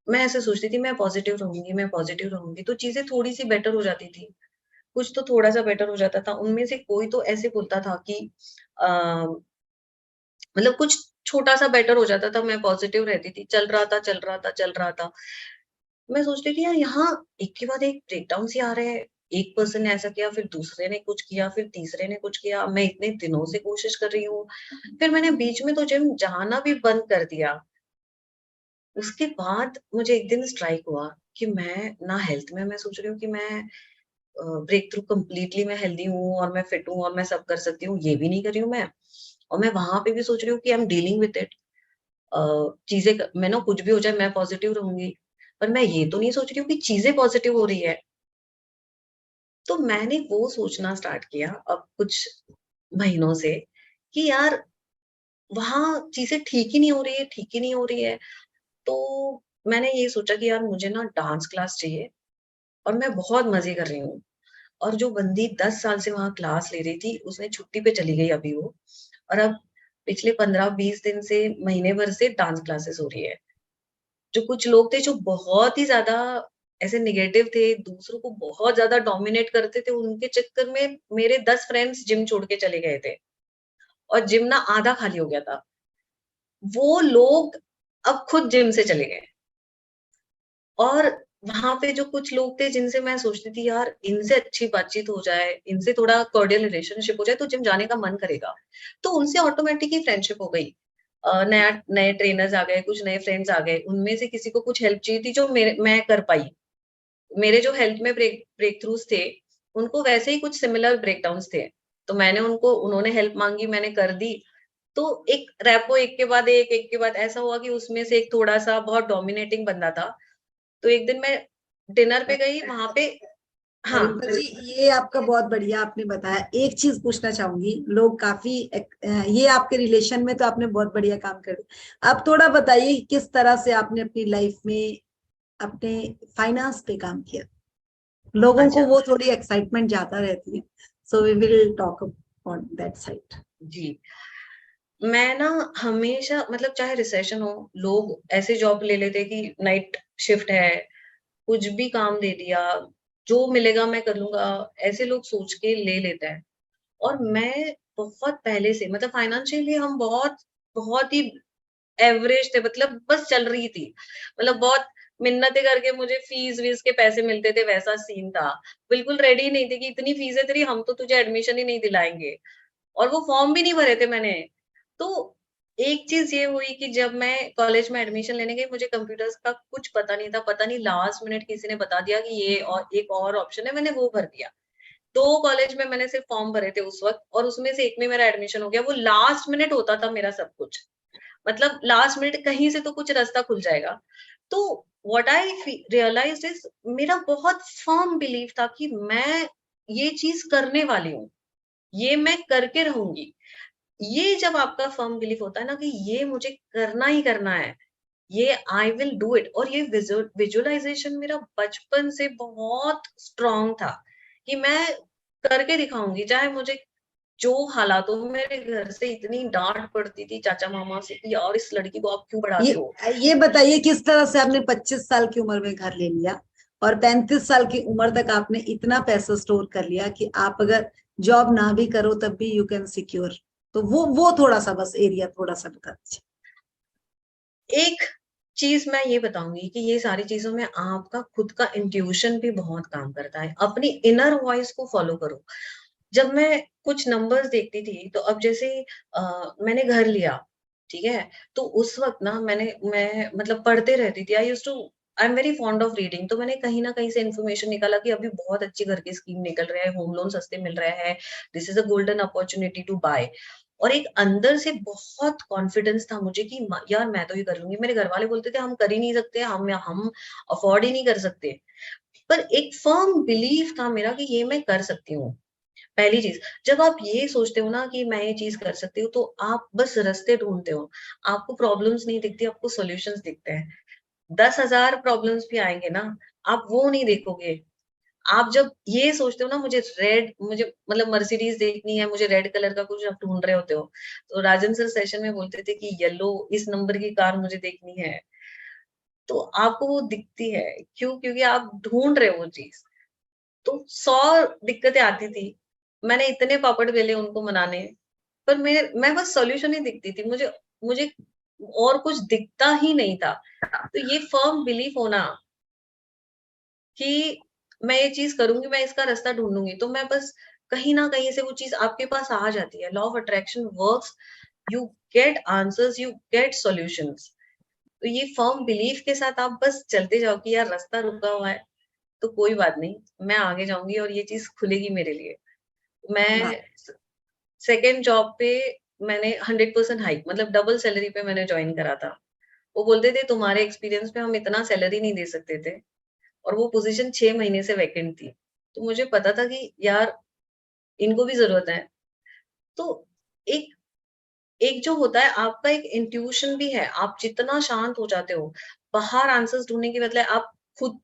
मैं ऐसे सोचती थी मैं पॉजिटिव रहूँगी तो चीज़ें थोड़ी-सी बेटर हो जाती थी। कुछ तो थोड़ा-सा बेटर हो जाता था। उनमें से कोई तो ऐसे बोलता था कि अ, मतलब कुछ छोटा-सा बेटर हो जाता था, मैं पॉजिटिव रहती थी। चल रहा था, चल रहा था, चल रहा था। मैं सोचती थी यार यहाँ एक के बाद एक ब्रेकडाउन्स ही आ रहे हैं। एक पर्सन ने ऐसा किया, फिर दूसरे ने कुछ किया, फिर तीसरे ने कुछ किया। मैं इतने दिनों से कोशिश कर रही हूँ। फिर मैंने बीच में तो जिम जाना भी बंद कर दिया। उसके बाद मुझे एक दिन स्ट्राइक हुआ कि मैं ना हेल्थ में मैं सोच रही हूँ कि मैं ब्रेक थ्रू कंप्लीटली मैं हेल्दी हूँ और मैं फिट हूँ और मैं सब कर सकती हूँ, ये भी नहीं कर रही हूँ मैं। और मैं वहाँ पे भी सोच रही हूँ कि I am dealing with it. चीज़ें क मैं ना कुछ भी हो जाए मैं पॉज़िटिव रहूँगी। पर मैं ये तो नहीं सोच रही हूँ कि चीज़ें पॉज़िटिव हो रही है। तो मैंने वो सोचना स्टार्ट किया अब कुछ महीनों से कि यार वहाँ चीज़ें ठीक ही नहीं हो रही है, ठीक ही नहीं हो रही है। तो मैंने ये सोचा कि यार मुझे ना डांस क्लास चाहिए और मैं बहुत मज़े कर रही हूँ। और जो बंदी 10 साल से वहाँ क्लास ले रही थी, उसने छुट्टी पे चली गई अभी वो। और अब पिछले 15-20 दिन से, महीने भर से डांस क्लासेस हो रही है। जो कुछ लोग थे जो बहुत ही ज़्यादा ऐसे नेगेटिव थे, दूसरों को बहुत ज़्यादा डोमिनेट करते थे, उनके चक्कर में मेरे 10 फ्रेंड्स जिम छोड़ के चले गए थे और जिम ना आधा खाली हो गया था। वो लोग अब खुद जिम से चले गए और वहाँ पे जो कुछ लोग थे जिनसे मैं सोचती थी यार इनसे अच्छी बातचीत हो जाए, इनसे थोड़ा कॉर्डियल रिलेशनशिप हो जाए तो जिम जाने का मन करेगा। तो उनसे ऑटोमेटिक ही फ्रेंडशिप हो गई। नया नए ट्रेनर्स आ गए, कुछ नए फ्रेंड्स आ गए, उनमें से किसी को कुछ हेल्प चाहिए थी जो मेरे मैं कर पाई। मेरे जो हेल्थ में ब्रेक थ्रूज़ थे, उनको वैसे ही कुछ सिमिलर ब्रेकडाउन्स थे। तो मैंने उनको उन्होंने हेल्प माँगी, मैंने कर दी। तो एक रैपो एक के बाद ऐसा हुआ कि उसमें से एक थोड़ा-सा बहुत डोमिनेटिंग बंदा था। तो एक दिन मैं डिनर पे गई, वहाँ पे हाँ, रिंपल जी, ये आपका बहुत बढ़िया आपने बताया। एक चीज पूछना चाहूंगी, लोग काफी ये आपके रिलेशन में तो आपने बहुत बढ़िया काम कर दिया। अब थोड़ा बताइए कि किस तरह से आपने अपनी लाइफ में अपने फाइनेंस पे काम किया। लोगों को अच्छा, वो थोड़ी एक्साइटमेंट ज्यादा रहती है, so we will talk on that side. जी। मैं ना हमेशा मतलब चाहे रिसेशन हो, लोग ऐसे जॉब ले लेते हैं कि नाइट शिफ्ट है, कुछ भी काम दे दिया, जो मिलेगा मैं कर लूँगा, ऐसे लोग सोच के ले लेते हैं। और मैं बहुत पहले से मतलब फाइनेंशियली हम बहुत ही एवरेज थे मतलब बस चल रही थी। मतलब बहुत मिन्नतें करके मुझे फीस-वीस के पैसे मिलते थे वैसा सीन था। बिल्कुल रेडी नहीं थे कि इतनी फीस है तेरी हम तो तुझे एडमिशन ही नहीं दिलाएँगे। और वो फॉर्म भी नहीं भरे थे मैंने। तो एक चीज़ ये हुई कि जब मैं कॉलेज में एडमिशन लेने गई मुझे कंप्यूटर्स का कुछ पता नहीं था। पता नहीं लास्ट मिनट किसी ने बता दिया कि ये और एक और ऑप्शन है मैंने वो भर दिया। 2 कॉलेज में मैंने सिर्फ फॉर्म भरे थे उस वक़्त और उसमें से एक में मेरा एडमिशन हो गया। वो लास्ट मिनट होता था मेरा सब कुछ। मतलब लास्ट मिनट कहीं से तो कुछ रास्ता खुल जाएगा। तो व्हाट आई रियलाइज्ड इज़ मेरा बहुत फर्म बिलीव था कि मैं ये चीज़ करने वाली हूँ। ये मैं करके रहूँगी। ये जब आपका फर्म बिलीव होता है ना कि ये मुझे करना ही करना है, ये आई विल डू इट और ये विजुअलाइज़ेशन मेरा बचपन से बहुत स्ट्रॉन्ग था कि मैं करके दिखाऊँगी, चाहे मुझे जो हालातों में मेरे घर से इतनी डाँट पड़ती थी चाचा-मामा से कि यार इस लड़की को आप क्यों ये पढ़ाते हो? ये बताइए किस तरह से आपने 25 साल की उम्र में घर ले लिया और 35 साल की उम्र तक आपने इतना पैसा स्टोर कर लिया कि आप अगर जॉब ना भी करो तब भी यू कैन सिक्योर। तो वो थोड़ा सा बस एरिया थोड़ा सा बता दीजिए। एक चीज़ मैं ये बताऊँगी कि ये सारी चीज़ों में आपका खुद का इंट्यूशन भी बहुत काम करता है। अपनी इनर वॉइस को फ़ॉलो करो। जब मैं कुछ नंबर्स देखती थी, तो अब जैसे मैंने घर लिया, ठीक है? तो उस वक़्त ना मैं मतलब पढ़ते रहती थी। I am very fond of reading, तो मैंने कहीं ना कहीं से इन्फॉर्मेशन निकाला कि अभी बहुत अच्छी घर की स्कीम निकल रहा है, होम लोन सस्ते मिल रहा है, this is a golden opportunity to buy. और एक अंदर से बहुत कॉन्फिडेंस था मुझे कि यार मैं तो ये कर लूंगी। मेरे घर वाले बोलते थे हम कर ही नहीं सकते, हम अफोर्ड ही नहीं कर सकते, पर एक फर्म बिलीव था मेरा कि ये मैं कर सकती हूँ। पहली चीज, जब आप ये सोचते हो ना कि मैं ये चीज कर सकती हूँ, तो आप बस रास्ते ढूंढते हो। आपको प्रॉब्लम्स नहीं दिखती, आपको सॉल्यूशंस दिखते हैं। 10,000 प्रॉब्लम्स भी आएंगे ना, आप वो नहीं देखोगे। आप जब ये सोचते हो ना मुझे मतलब मर्सिडीज देखनी है, मुझे रेड कलर का कुछ आप ढूंढ रहे होते हो, तो राजन सर सेशन में बोलते थे कि येलो इस नंबर की कार मुझे देखनी है, तो आपको वो दिखती है। क्यों? क्योंकि आप ढूंढ रहे हो वो चीज। तो 100 दिक्कतें आती थी, मैंने इतने पापड़ बेले उनको मनाने, पर मैं बस सॉल्यूशन ही दिखती थी, मुझे मुझे और कुछ दिखता ही नहीं था। तो ये फर्म बिलीफ होना कि मैं ये चीज करूंगी, मैं इसका रास्ता ढूंढूंगी, तो मैं बस कहीं ना कहीं से वो चीज आपके पास आ जाती है। Law of attraction works, you get answers, you get solutions. तो ये फर्म बिलीफ के साथ आप बस चलते जाओ कि यार रास्ता रुका हुआ है, तो कोई बात नहीं, मैं आगे जाऊंगी और ये चीज खुलेगी मेरे लिए। वाह। मैं सेकेंड जॉब पे मैंने 100% हाइक, मतलब डबल सैलरी पे मैंने ज्वाइन करा था। वो बोलते थे तुम्हारे एक्सपीरियंस पे हम इतना सैलरी नहीं दे सकते थे, और वो पोजीशन 6 महीने से वैकेंट थी। तो मुझे पता था कि यार इनको भी जरूरत है। तो एक एक जो होता है आपका एक इंट्यूशन भी है, आप जितना शांत हो जाते हो, बाहर आंसर्स ढूंढने के बदले आप खुद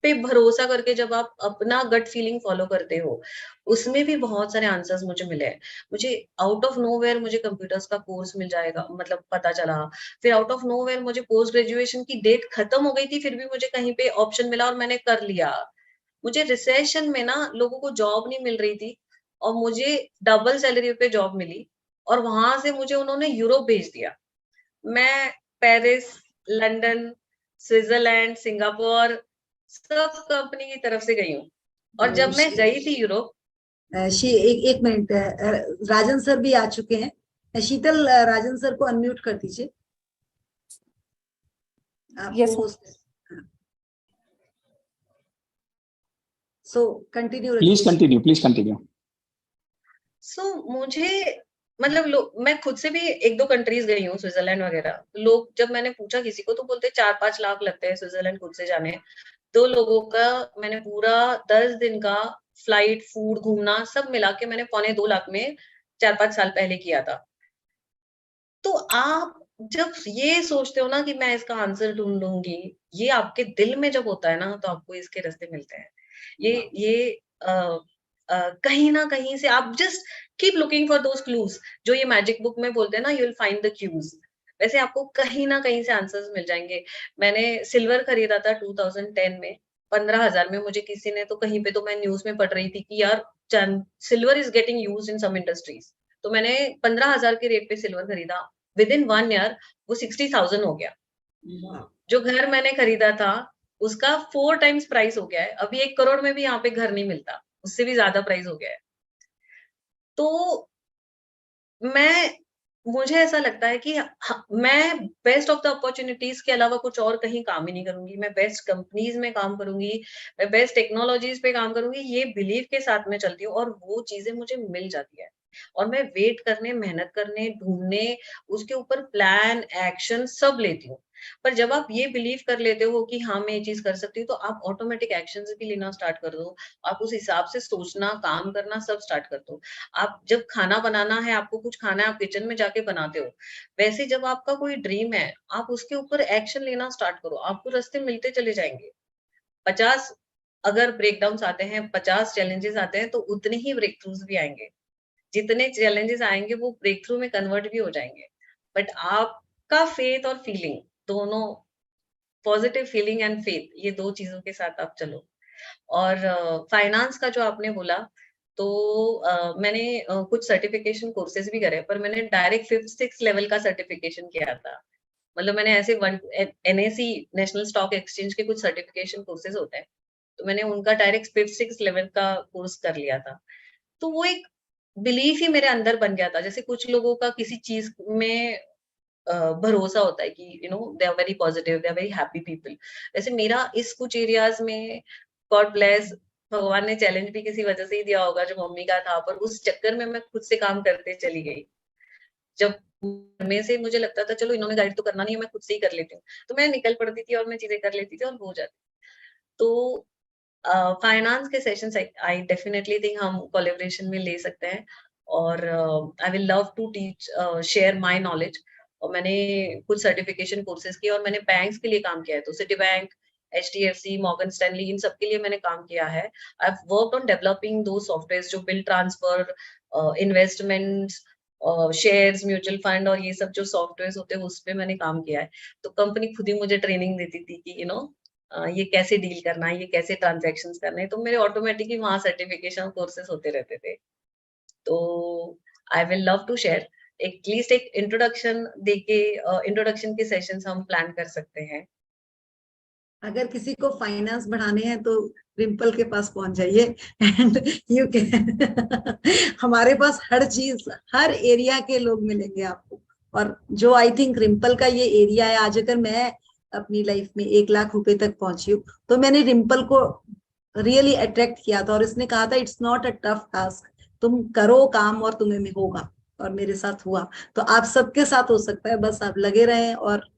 पे भरोसा करके जब आप अपना गट फीलिंग फॉलो करते हो, उसमें भी बहुत सारे आंसर्स मुझे मिले हैं। मुझे आउट ऑफ नोवेयर मुझे कंप्यूटर्स का कोर्स मिल जाएगा, मतलब पता चला। फिर आउट ऑफ नोवेयर मुझे पोस्ट ग्रेजुएशन की डेट खत्म हो गई थी, फिर भी मुझे कहीं पे ऑप्शन मिला और मैंने कर लिया। मुझे रिसेशन में ना लोगों को जॉब नहीं मिल रही थी, और मुझे डबल सैलरी पे जॉब मिली, और वहां से मुझे उन्होंने यूरोप भेज दिया। मैं पेरिस, लंदन, स्विट्जरलैंड, सिंगापुर सब कंपनी की तरफ से गई हूँ। और जब मैं गई थी यूरोप, एक मिनट, राजन सर भी आ चुके हैं। शीतल, राजन सर को अनम्यूट कर दीजिए। Yes, आपको सो कंटिन्यू प्लीज रखिए। Continue, please continue. सो मुझे मतलब लोग, मैं खुद से भी 1-2 कंट्रीज गई हूँ, स्विट्जरलैंड वगैरह। लोग जब मैंने पूछा किसी को, तो बोलते 4-5 लाख लगते हैं स्विट्जरलैंड खुद से जाने। 2 लोगों का मैंने पूरा 10 दिन का फ्लाइट, फूड, घूमना सब मिला के मैंने 2.25 लाख में 4-5 साल पहले किया था। तो आप जब ये सोचते हो ना कि मैं इसका आंसर ढूंढूंगी, ये आपके दिल में जब होता है ना, तो आपको इसके रास्ते मिलते हैं। ये कहीं ना कहीं से आप just keep looking for those clues, जो ये मैजिक बुक में बोलते हैं ना, you will find the clues. वैसे आपको कहीं ना कहीं से आंसर्स मिल जाएंगे। मैंने सिल्वर खरीदा था 2010 में, 15,000 में। मुझे किसी ने, तो कहीं पे तो मैं न्यूज में पढ़ रही थी कि यार silver is getting use in some industries. तो मैंने 15,000 के रेट पे सिल्वर खरीदा। विद इन 1 ईयर वो 60,000 हो गया। जो घर मैंने खरीदा था उसका 4 टाइम्स प्राइस हो गया है। अभी 1 करोड़ में भी यहाँ पे घर नहीं मिलता, उससे भी ज्यादा प्राइस हो गया है। तो मैं मुझे ऐसा लगता है कि मैं बेस्ट ऑफ द अपॉर्चुनिटीज के अलावा कुछ और कहीं काम ही नहीं करूंगी। मैं बेस्ट कंपनीज में काम करूंगी, मैं बेस्ट टेक्नोलॉजीज पे काम करूंगी, ये बिलीव के साथ में चलती हूँ, और वो चीजें मुझे मिल जाती है। और मैं वेट करने, मेहनत करने, ढूंढने, उसके ऊपर प्लान, एक्शन सब लेती हूँ। पर जब आप ये बिलीव कर लेते हो कि हाँ मैं ये चीज कर सकती हूँ, तो आप ऑटोमेटिक एक्शन भी लेना स्टार्ट कर दो। आप उस हिसाब से सोचना, काम करना सब स्टार्ट कर दो। आप जब खाना बनाना है, आपको कुछ खाना है, आप किचन में जाके बनाते हो। वैसे जब आपका कोई ड्रीम है, आप उसके ऊपर एक्शन लेना स्टार्ट करो, आपको रास्ते मिलते चले जाएंगे। 50 अगर ब्रेकडाउन्स आते हैं, 50 चैलेंजेस आते हैं, तो उतने ही ब्रेक थ्रूज भी आएंगे। जितने चैलेंजेस आएंगे वो ब्रेक थ्रू में कन्वर्ट भी हो जाएंगे। बट आपका फेथ और फीलिंग दोनों, पॉजिटिव फीलिंग एंड फेथ, ये 2 चीजों के साथ आप चलो। और फाइनेंस का जो आपने बोला, तो मैंने कुछ सर्टिफिकेशन कोर्सेज भी करे, पर मैंने डायरेक्ट 5th-6th लेवल का सर्टिफिकेशन किया था। मतलब मैंने ऐसे एनएसी, नेशनल स्टॉक एक्सचेंज के कुछ सर्टिफिकेशन कोर्सेज होते हैं, तो मैंने उनका डायरेक्ट 5th-6th लेवल का कोर्स कर लिया था। तो वो एक बिलीफ ही मेरे अंदर बन गया था। जैसे कुछ लोगों का किसी चीज में भरोसा होता है कि they are very positive, they are very happy people. वैसे मेरा इस कुछ एरियाज में, गॉड ब्लेस, भगवान ने चैलेंज भी किसी वजह से ही दिया होगा जो मम्मी का था, पर उस चक्कर में मैं खुद से काम करते चली गई। जब में से मुझे लगता था चलो इन्होंने गाइड तो करना नहीं है, मैं खुद से ही कर लेती हूँ, तो मैं निकल पड़ती थी और मैं चीजें कर लेती थी और हो जाती। तो फाइनेंस के सेशंस आई डेफिनेटली थिंक हम कोलैबोरेशन में ले सकते हैं, और I will love to teach, share my knowledge. और मैंने कुछ सर्टिफिकेशन कोर्सेज किए, और मैंने बैंक्स के लिए काम किया है, तो Citi bank, HDFC, Morgan Stanley, इन सब के लिए मैंने काम किया है। I have worked on developing दो सॉफ्टवेयर जो bill transfer, investments, shares, mutual fund, और ये सब जो सॉफ्टवेयर होते हैं उस पे मैंने काम किया है। तो कंपनी खुद ही मुझे ट्रेनिंग देती थी कि ये कैसे डील करना है, ये कैसे ट्रांजैक्शंस करने हैं, तो मेरे ऑटोमेटिकली वहाँ सर्टिफिकेशन कोर्सेज होते रहते थे। तो I will love to share, at least एक इंट्रोडक्शन देके, इंट्रोडक्शन के सेशंस हम प्लान कर सकते हैं। अगर किसी को फाइनेंस बढ़ाने हैं तो रिम्पल के पास पहुंच जाइए, एंड यू कैन हमारे पास हर चीज, हर एरिया के लोग मिलेंगे आपको। और जो आई थिंक रिम्पल का ये एरिया है, आज अगर मैं अपनी लाइफ में 1 लाख रुपए तक पहुंची हूँ, तो मैंने रिम्पल को रियली अट्रैक्ट किया था, और इसने कहा था it's not a tough task, तुम करो काम और तुम्हें में होगा। और मेरे साथ हुआ, तो आप सबके साथ हो सकता है, बस आप लगे रहें। और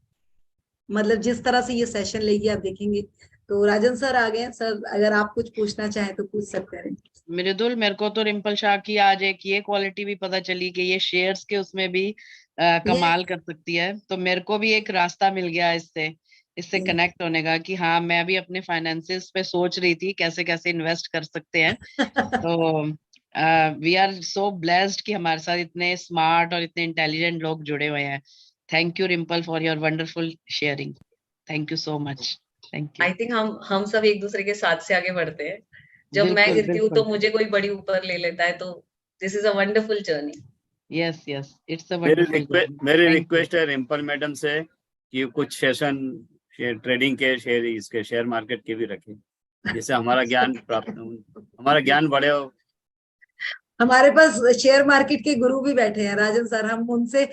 मतलब जिस तरह से ये सेशन लेगी आप देखेंगे। तो राजन सर आ गए सर, अगर आप कुछ पूछना चाहें तो पूछ सकते हैं। मृदुल, मेरे को तो रिम्पल शाह की आज एक ये क्वालिटी भी पता चली कि ये शेयर्स के उसमें भी कमाल कर सकती है। तो मेरे को भी एक रास्ता मिल गया इससे कनेक्ट होने का, कि हाँ मैं भी अपने फाइनेंसेस पे सोच रही थी कैसे कैसे इन्वेस्ट कर सकते हैं। तो वी आर सो ब्लेस्ड कि हमारे साथ इतने स्मार्ट और इतने इंटेलिजेंट लोग जुड़े हुए हैं। Thank you Rimpal for your wonderful sharing. Thank you so much. Thank you. I think हम सब एक दूसरे के साथ से आगे बढ़ते हैं। जब मैं गिरती हूँ तो मुझे कोई बड़ी ऊपर ले लेता है, तो this is a wonderful journey. Yes yes, it's a wonderful journey. मेरी रिक्वेस्ट है रिम्पल मैडम से कि कुछ सेशन शेयर ट्रेडिंग के, शेयर इसके शेयर मार्केट के भी रखें, जिससे हमारा ज्ञान प्राप्त हो, हमारा ज्ञान बढ़े हो। हमारे पास शेयर मार्केट के गुरु भी बैठे हैं राजन सर, हम उनसे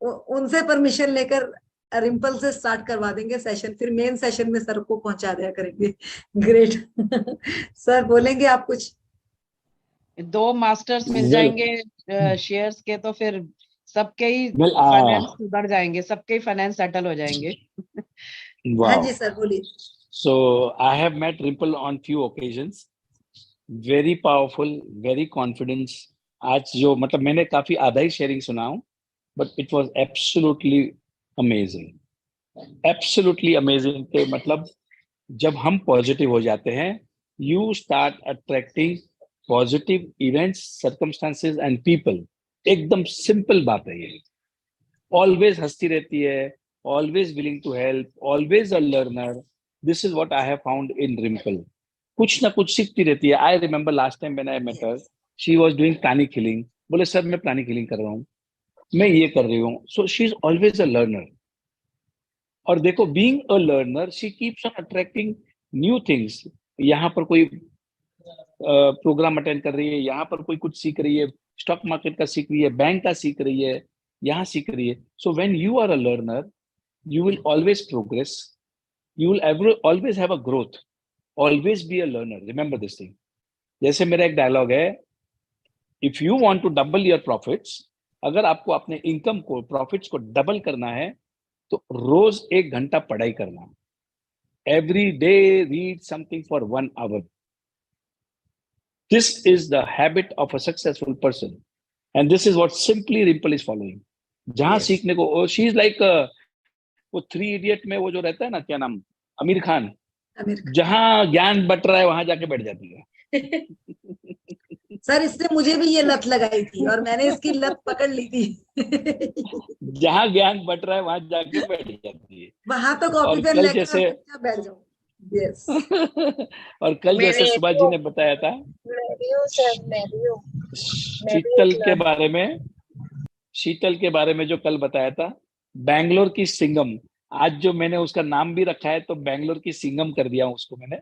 उनसे परमिशन लेकर रिम्पल से स्टार्ट करवा देंगे सेशन, फिर मेन सेशन में सर को पहुंचा दिया करेंगे। ग्रेट सर बोलेंगे आप कुछ? 2 मास्टर्स मिल जाएंगे शेयर्स के, तो फिर सबके ही फाइनेंस सुधर जाएंगे, सबके ही फाइनेंस सेटल हो जाएंगे। हाँ जी सर बोलिए। So I have met Ripple on few occasions. Very powerful, very confidence. आज जो मतलब मैंने काफी आधा ही शेयरिंग सुना हूँ, but it was absolutely amazing. Absolutely amazing के मतलब जब हम पॉजिटिव हो जाते हैं, you start attracting positive events, circumstances and people. एकदम सिंपल बात है ये। Always हंसती रहती है, always willing to help, always a learner. This is what I have found in Rimple. कुछ ना कुछ सीखती रहती है। I remember last time when I met her, she was doing प्राणी killing. बोले सर मैं प्राणी killing कर रहा हूँ, मैं ये कर रही हूँ। So she is always a learner. और देखो being a learner, she keeps on attracting new things. यहाँ पर कोई प्रोग्राम अटेंड कर रही है, यहाँ पर कोई कुछ सीख रही है, स्टॉक मार्केट का सीख रही है, बैंक का सीख रही है, यहाँ सीख रही है। So when you are a learner, you will always progress. You will always have a growth. Always be a learner. Remember this thing. जैसे मेरा एक डायलॉग है, if you want to double your profits, अगर आपको अपने income को, profits को double करना है, तो रोज 1 घंटा पढ़ाई करना। Every day read something for 1 hour. This is the habit of a successful person, and this is what simply Rimple is following. जहां सीखने को, she is like वो 3 इडियट में वो जो रहता है ना, क्या नाम, आमिर खान, जहां ज्ञान बट रहा है वहां जाके बैठ जाती है। सर इसने मुझे भी ये लत लगाई थी और मैंने इसकी लत पकड़ ली थी। जहां ज्ञान बट रहा है वहां जाके बैठ जाती है। वहां तो कॉपी पेन लेकर जैसे बैठ जाओ। यस। और कल जैसे सुभाष जी ने बताया था शीतल के बारे में जो कल बताया था, बैंगलोर की सिंगम, आज जो मैंने उसका नाम भी रखा है, तो बैंगलोर की सिंगम कर दिया उसको मैंने।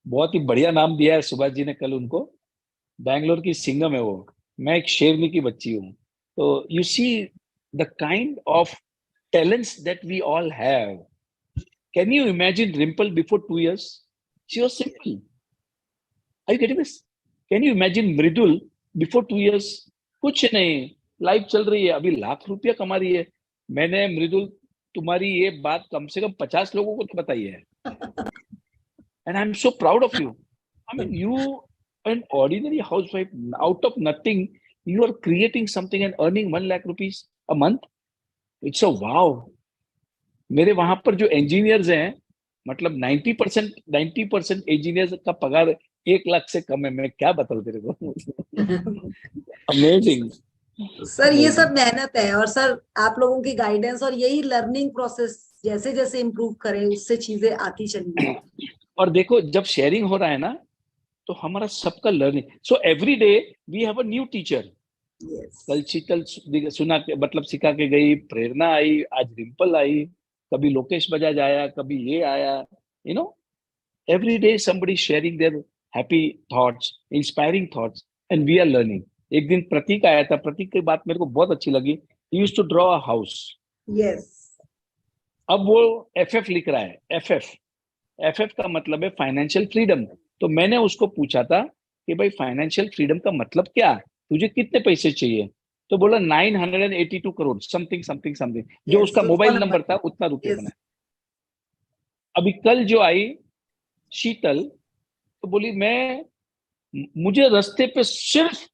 बहुत ही बढ़िया नाम दिया है सुभाष जी ने कल उनको, बैंगलोर की सिंगम है वो। मैं एक शेरनी की बच्ची हूँ। तो you see the kind of talents that we all have. Can you imagine Rimple before 2 years? She was simple. Are you getting this? Can you imagine Mridul before 2 years? कुछ नहीं, लाइफ चल रही है, अभी लाख रुपया कमा रही है. मैंने मृदुल तुम्हारी ये बात कम से कम 50 लोगों को तो बताई है. And I'm so proud of you. I mean, you, an ordinary housewife, out of nothing, you are creating something and earning 1 lakh rupees a month. It's a wow. मेरे वहां पर जो engineers हैं, मतलब 90% engineers का पगार 1 लाख से कम है. मैं क्या बताऊं तेरे को. Amazing. सर ये सब मेहनत है, और सर आप लोगों की गाइडेंस और यही लर्निंग प्रोसेस, जैसे जैसे इम्प्रूव करें उससे चीजें आती चली. और देखो जब शेयरिंग हो रहा है ना, तो हमारा सबका learning. So every day we have a new teacher. कल शीतल सुना के मतलब सिखा के गई, प्रेरणा आई, आज रिम्पल आई, कभी लोकेश बजाज आया, कभी ये आया. You know, every day somebody sharing their happy thoughts, inspiring thoughts, and we are learning. एक दिन प्रतीक आया था. प्रतीक की बात मेरे को बहुत अच्छी लगी. He used to draw a house. Yes. अब वो एफएफ लिख रहा है. एफएफ का मतलब है फाइनेंशियल फ्रीडम. तो मैंने उसको पूछा था कि भाई फाइनेंशियल फ्रीडम का मतलब क्या, तुझे कितने पैसे चाहिए. तो बोला 982 करोड़ समथिंग. जो उसका मोबाइल नंबर था उतना रुपये बना. अभी कल जो आई शीतल, तो बोली मुझे रास्ते पे सिर्फ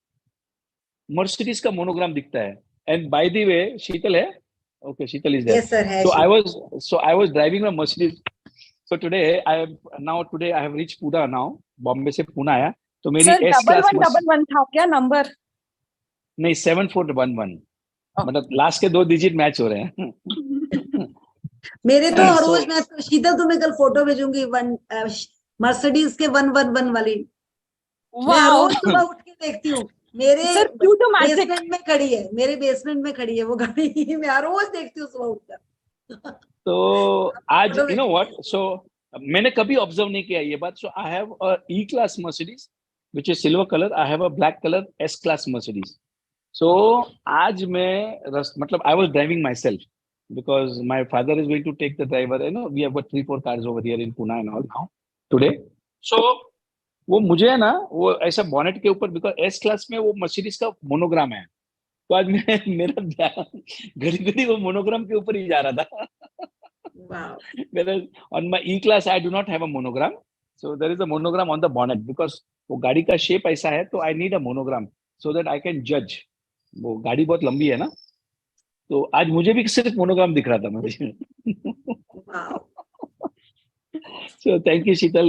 मर्सिडीज का मोनोग्राम दिखता है. एंड बाय द वे शीतल है. Okay, Sheetal is there. Yes, sir. So I was driving a Mercedes. So today I have reached Pune now. Bombay से पुणे आया. तो मेरी S class 1111 था क्या नंबर? नहीं, 7411. मतलब लास्ट के 2 डिजिट मैच हो रहे हैं. मेरे तो हर रोज मैं शीतल तुम्हें कल फोटो भेजूंगी मर्सिडीज के 111 वाली. मैं रोज सुबह उठ के देखती हूँ. मेरे बेसमेंट में खड़ी है, वो गाड़ी. मैं हर रोज देखती हूँ सुबह उठकर. तो आज यू नो व्हाट, सो मैंने कभी ऑब्जर्व नहीं किया ये बात. So I have a E class Mercedes which is silver colour. I have a black colour S class Mercedes. So आज मैं मतलब I was driving myself because my father is going to take the driver. You know, we have got 3-4 cars over here in Pune and all now today. So वो मुझे है ना, वो ऐसा bonnet के ऊपर, बिकॉज एस क्लास में वो मर्सिडीज का मोनोग्राम है. तो आज मेरा ध्यान घड़ी वो मोनोग्राम के ऊपर ही जा रहा था. On my E class I do not have a monogram. So there is a monogram on the bonnet because वो गाड़ी का शेप ऐसा है. तो I need a monogram so that I can जज. वो गाड़ी बहुत लंबी है ना, तो आज मुझे भी सिर्फ मोनोग्राम दिख रहा था मुझे. So thank you Sheetal,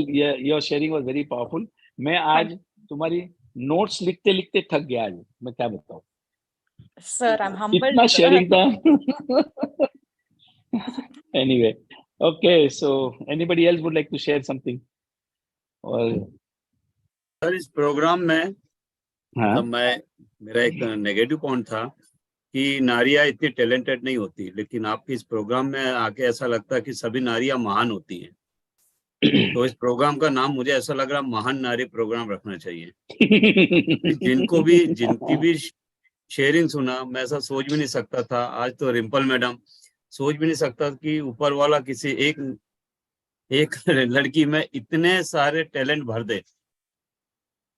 your sharing was very powerful. मैं आज तुम्हारी नोट्स लिखते लिखते थक गया आज. मैं क्या बताऊं सर, I'm humbled. इतना शेयरिंग था. Anyway, okay, so anybody else would like to share something? और सर इस प्रोग्राम में हाँ, मेरा एक नेगेटिव पॉइंट था कि नारियां इतनी टैलेंटेड नहीं होती, लेकिन आपके इस प्रोग्राम में आके ऐसा लगता है कि सभी नारियां महान होती हैं. तो इस प्रोग्राम का नाम मुझे ऐसा लग रहा महान नारी प्रोग्राम रखना चाहिए. जिनकी भी शेयरिंग सुना, मैं ऐसा सोच भी नहीं सकता था. आज तो रिम्पल मैडम, सोच भी नहीं सकता कि ऊपर वाला किसी एक लड़की में इतने सारे टैलेंट भर दे.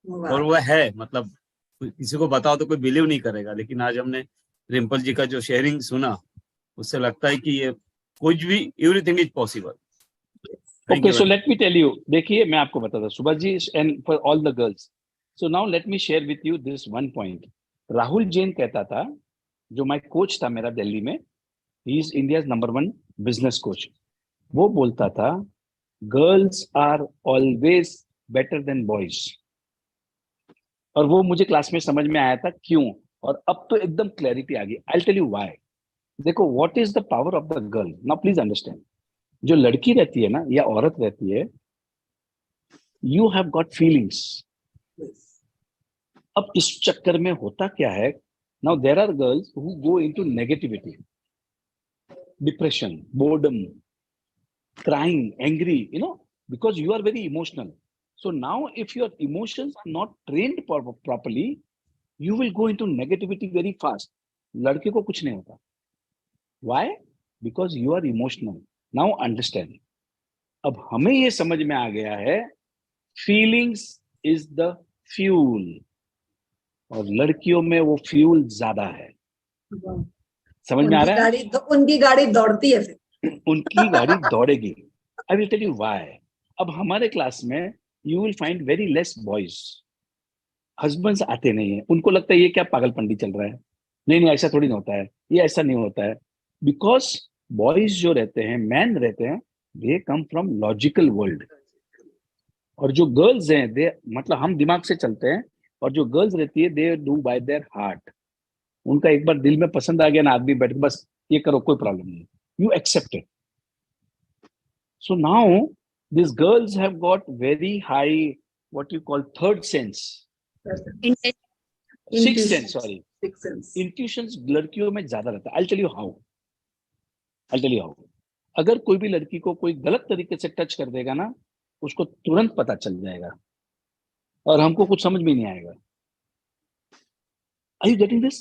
और वह है, मतलब किसी को बताओ तो कोई बिलीव नहीं करेगा. लेकिन आज हमने रिम्पल जी का जो शेयरिंग सुना, उससे लगता है कि ये कुछ भी, everything is possible. Okay, so let me tell you. देखिए, मैं आपको बताता हूँ Subhash ji, and for all the girls. So now let me share with you this one point. Rahul Jain कहता था, जो my coach था मेरा दिल्ली में, he is India's #1 business coach. वो बोलता था, girls are always better than boys. और वो मुझे क्लास में समझ में आया था क्यों, और अब तो एकदम क्लैरिटी आ गई. I'll tell you why. देखो, what is the power of the girl? Now please understand. जो लड़की रहती है ना, या औरत रहती है, यू हैव गॉट फीलिंग्स. अब इस चक्कर में होता क्या है, now there are girls who go into negativity, depression, boredom, crying, angry, you know, because you are very emotional. So now if your emotions are not trained properly, you will go into negativity very fast. लड़के को कुछ नहीं होता. Why? because you are emotional. Now understand. अब हमें ये समझ में आ गया है, feelings is the fuel, और लड़कियों में वो फ्यूल ज्यादा है। समझ में आ रहा है? उनकी गाड़ी दौड़ती है फिर। उनकी गाड़ी दौड़ेगी। I will tell you why. अब हमारे क्लास में you will find very less boys. Husbands आते नहीं है, उनको लगता है ये क्या पागलपंडी चल रहा है, नहीं ऐसा थोड़ी ना होता है, ये ऐसा नहीं होता है। बिकॉज बॉयज जो रहते हैं, मैन रहते हैं, दे कम फ्रॉम लॉजिकल वर्ल्ड, और जो गर्ल्स हैं दे, मतलब हम दिमाग से चलते हैं, और जो गर्ल्स रहती है they do by their heart. उनका एक बार दिल में पसंद आ गया ना, आदमी बैठ के बस ये करो, कोई प्रॉब्लम नहीं, you accept it. So now this girls have got very high what you call third sense, six sense, sorry, intuitions लड़कियों में ज्यादा रहता है। I'll tell you how. अगर कोई भी लड़की को कोई गलत तरीके से टच कर देगा ना, उसको तुरंत पता चल जाएगा, और हमको कुछ समझ में नहीं आएगा। Are you getting this?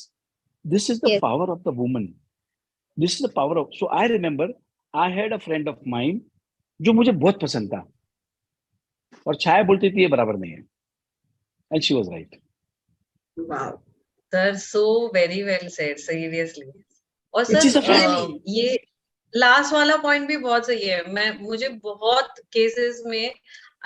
This is the power of the woman. This is the power of. So I remember I had a friend of mine जो मुझे बहुत पसंद था, और छाया बोलती थी ये बराबर नहीं है, and she was right. Wow. Sir, so very well said, seriously. और It is a sir fact. ये लास्ट वाला पॉइंट भी बहुत सही है। मुझे बहुत केसेस में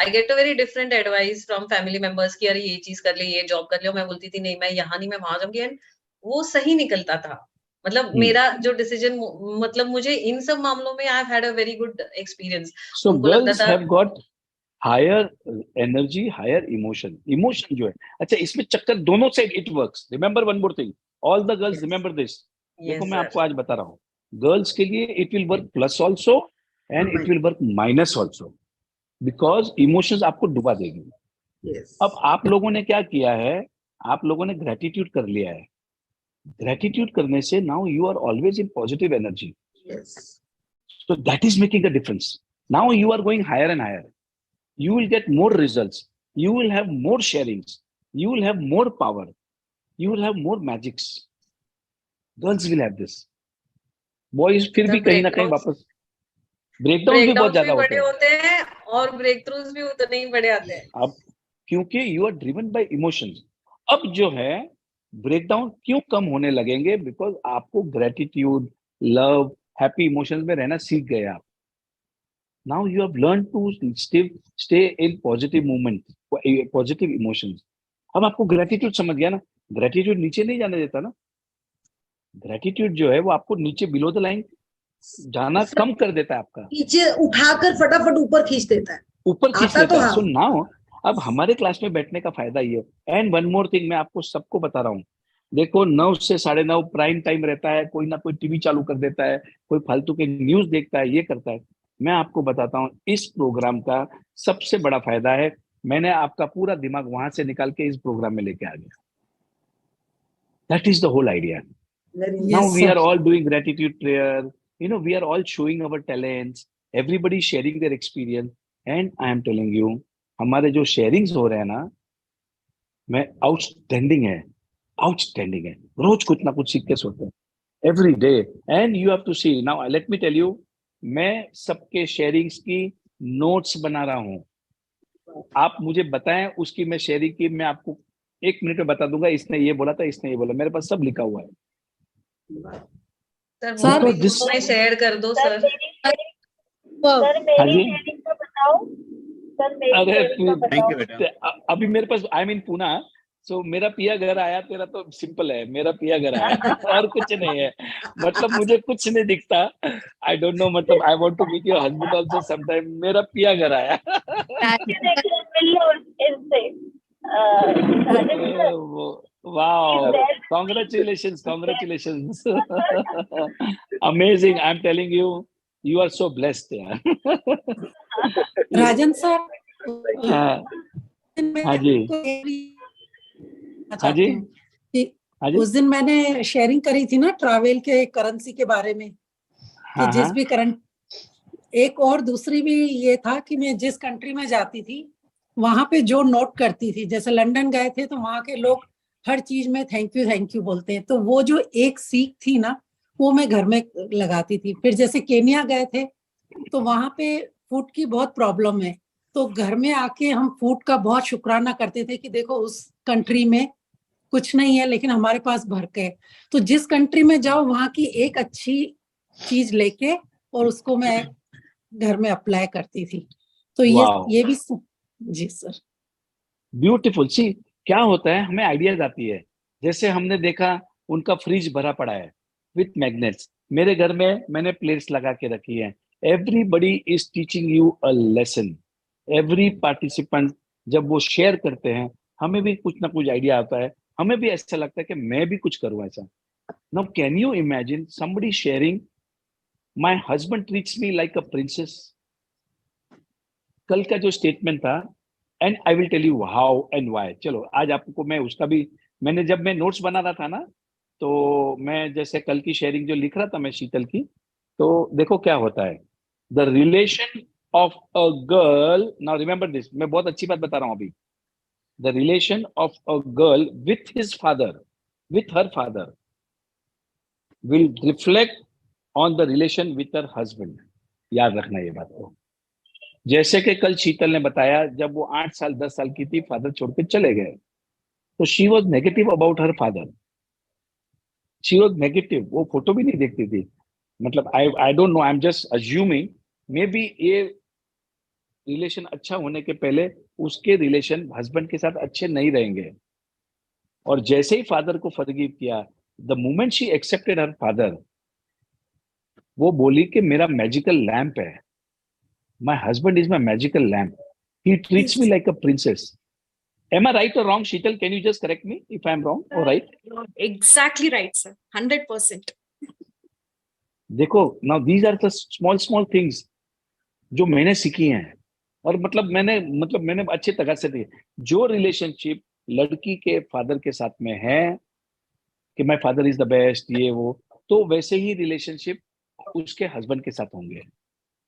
I get a very different advice from family members कि अरे ये चीज कर ले, ये जॉब कर ले, मैं बोलती थी नहीं मैं यहाँ नहीं, मैं वहां जाऊंगी, एंड वो सही निकलता था। मतलब मेरा जो डिसीजन, मतलब मुझे इन सब मामलों में I have had a very good experience. So girls have got higher energy, higher emotion जो है। अच्छा, इसमें चक्कर दोनों side it works. Remember one more thing, all the girls remember this. देखो मैं आपको आज बता रहा हूँ, गर्ल्स के लिए it will work plus also and it will work minus also, because emotions आपको डुबा देगी। अब आप लोगों ने क्या किया है, आप लोगों ने ग्रेटिट्यूड कर लिया है। ग्रेटिट्यूड करने से now you are always in positive energy, so that is making a difference. Now you are going higher and higher, you will get more results, you will have more sharings, you will have more power, you will have more magics. Girls will have this. Boys फिर भी कहीं ना कहीं वापस breakdown भी बहुत ज्यादा होते हैं और ब्रेक थ्रूज भी उतने ही बड़े आते हैं। अब क्योंकि you are driven by emotions. अब जो है ब्रेकडाउन क्यों कम होने लगेंगे, बिकॉज आपको ग्रेटिट्यूड, लव, हैप्पी इमोशंस में रहना सीख गए आप। Now you have learned to stay in positive movement, positive emotions. अब आपको ग्रेटिट्यूड समझ गया ना, ग्रेटिट्यूड नीचे नहीं जाने देता ना, ग्रेटिट्यूड जो है वो आपको नीचे बिलो द लाइन जाना कम कर देता है, आपका नीचे उठाकर फटाफट ऊपर खींच देता है, ऊपर खींच देता है। हाँ। सो नाउ अब हमारे क्लास में बैठने का फायदा ये है। एंड वन मोर थिंग, मैं आपको सबको बता रहा हूँ, देखो 9 से 9:30 प्राइम टाइम रहता है, कोई ना कोई टीवी चालू कर देता है, कोई फालतू के न्यूज देखता है, ये करता है। मैं आपको बताता हूँ इस प्रोग्राम का सबसे बड़ा फायदा है, मैंने आपका पूरा दिमाग वहां से निकाल के इस प्रोग्राम में लेके आ गया। That is the whole idea. Now we are all doing gratitude prayer, you know, we are all showing our talents, everybody sharing their experience, and I am telling you, हमारे जो शेयरिंग्स हो रहे हैं ना, मैं आउटस्टैंडिंग है, रोज कुछ ना कुछ सीख के सोते हैं, every day. And you have to see, now let me tell you, मैं सबके शेयरिंग्स की नोट्स बना रहा हूँ। आप मुझे बताएं उसकी मैं शेयरिंग की, मैं आपको 1 मिनट में बता दूंगा, इसने ये बोला था, इसने ये बोला, मेरे पास सब लिखा हुआ है। सर मैं शेयर कर दो सर। सर मेरी शेयरिंग का बताओ सर, मेरी थैंक यू बेटा। अभी मेरे पास, आई मीन पूना, सो मेरा पिया घर आया, तेरा तो सिंपल है, मेरा पिया घर आया और कुछ नहीं है, मतलब मुझे कुछ नहीं दिखता, आई डोंट नो, मतलब I want to meet your husband also some time, मेरा पिया घर आया। Wow, congratulations. Amazing, I'm telling you, you are so blessed. Rajan sir, हाँ जी, उस दिन मैंने शेयरिंग करी थी ना ट्रैवल के करेंसी के बारे में, कि जिस भी करंट, एक और दूसरी भी ये था कि मैं जिस कंट्री में जाती थी वहां पे जो नोट करती थी, जैसे लंदन गए थे तो वहां के लोग हर चीज में थैंक यू बोलते हैं, तो वो जो एक सीख थी ना, वो मैं घर में लगाती थी। फिर जैसे केन्या गए थे तो वहां पे फूड की बहुत प्रॉब्लम है, तो घर में आके हम फूड का बहुत शुक्राना करते थे कि देखो उस कंट्री में कुछ नहीं है लेकिन हमारे पास भर के। तो जिस कंट्री में जाओ वहां की एक अच्छी चीज लेके और उसको मैं घर में अप्लाई करती थी। तो ये भी जी सर। ब्यूटीफुल। सी क्या होता है, हमें आइडियाज आती है। जैसे हमने देखा उनका फ्रिज भरा पड़ा है विथ मैग्नेट्स, मेरे घर में मैंने प्लेट्स लगा के रखी है। Everybody is teaching you a lesson. Every participant जब वो शेयर करते हैं, हमें भी कुछ ना कुछ आइडिया आता है, हमें भी ऐसा लगता है कि मैं भी कुछ करूं ऐसा। Now can you imagine somebody sharing, my husband treats me like a princess. कल का जो स्टेटमेंट था, and I will tell you how and why. चलो आज आपको मैं उसका भी, मैंने जब मैं नोट्स बना रहा था ना, तो मैं जैसे कल की शेयरिंग जो लिख रहा था मैं शीतल की, तो देखो क्या होता है। The relation of a girl, now remember this, मैं बहुत अच्छी बात बता रहा हूं अभी। The relation of a girl with his father, with her father, will reflect on the relation with her husband. याद रखना ये बात को। जैसे कि कल शीतल ने बताया, जब वो 8 साल 10 साल की थी, फादर छोड़ के चले गए, तो she was negative about her father. She was negative, वो फोटो भी नहीं देखती थी। मतलब आई don't no, I am just assuming, may be ये रिलेशन अच्छा होने के पहले उसके रिलेशन हस्बैंड के साथ अच्छे नहीं रहेंगे। और जैसे ही फादर को फॉरगिव किया, the moment she accepted her father, वो बोली कि मेरा मैजिकल लैंप है, my husband is my magical lamp, he treats me like a princess. Am I right or wrong, Sheetal? Can you just correct me if I'm wrong or right? Exactly right, sir. 100%. देखो, now these are the small things जो मैंने सीखी हैं। और मैंने अच्छे तरह से दी। जो रिलेशनशिप लड़की के फादर के साथ में है कि my father is the best, ये वो, तो वैसे ही रिलेशनशिप उसके हस्बैंड के साथ होंगे।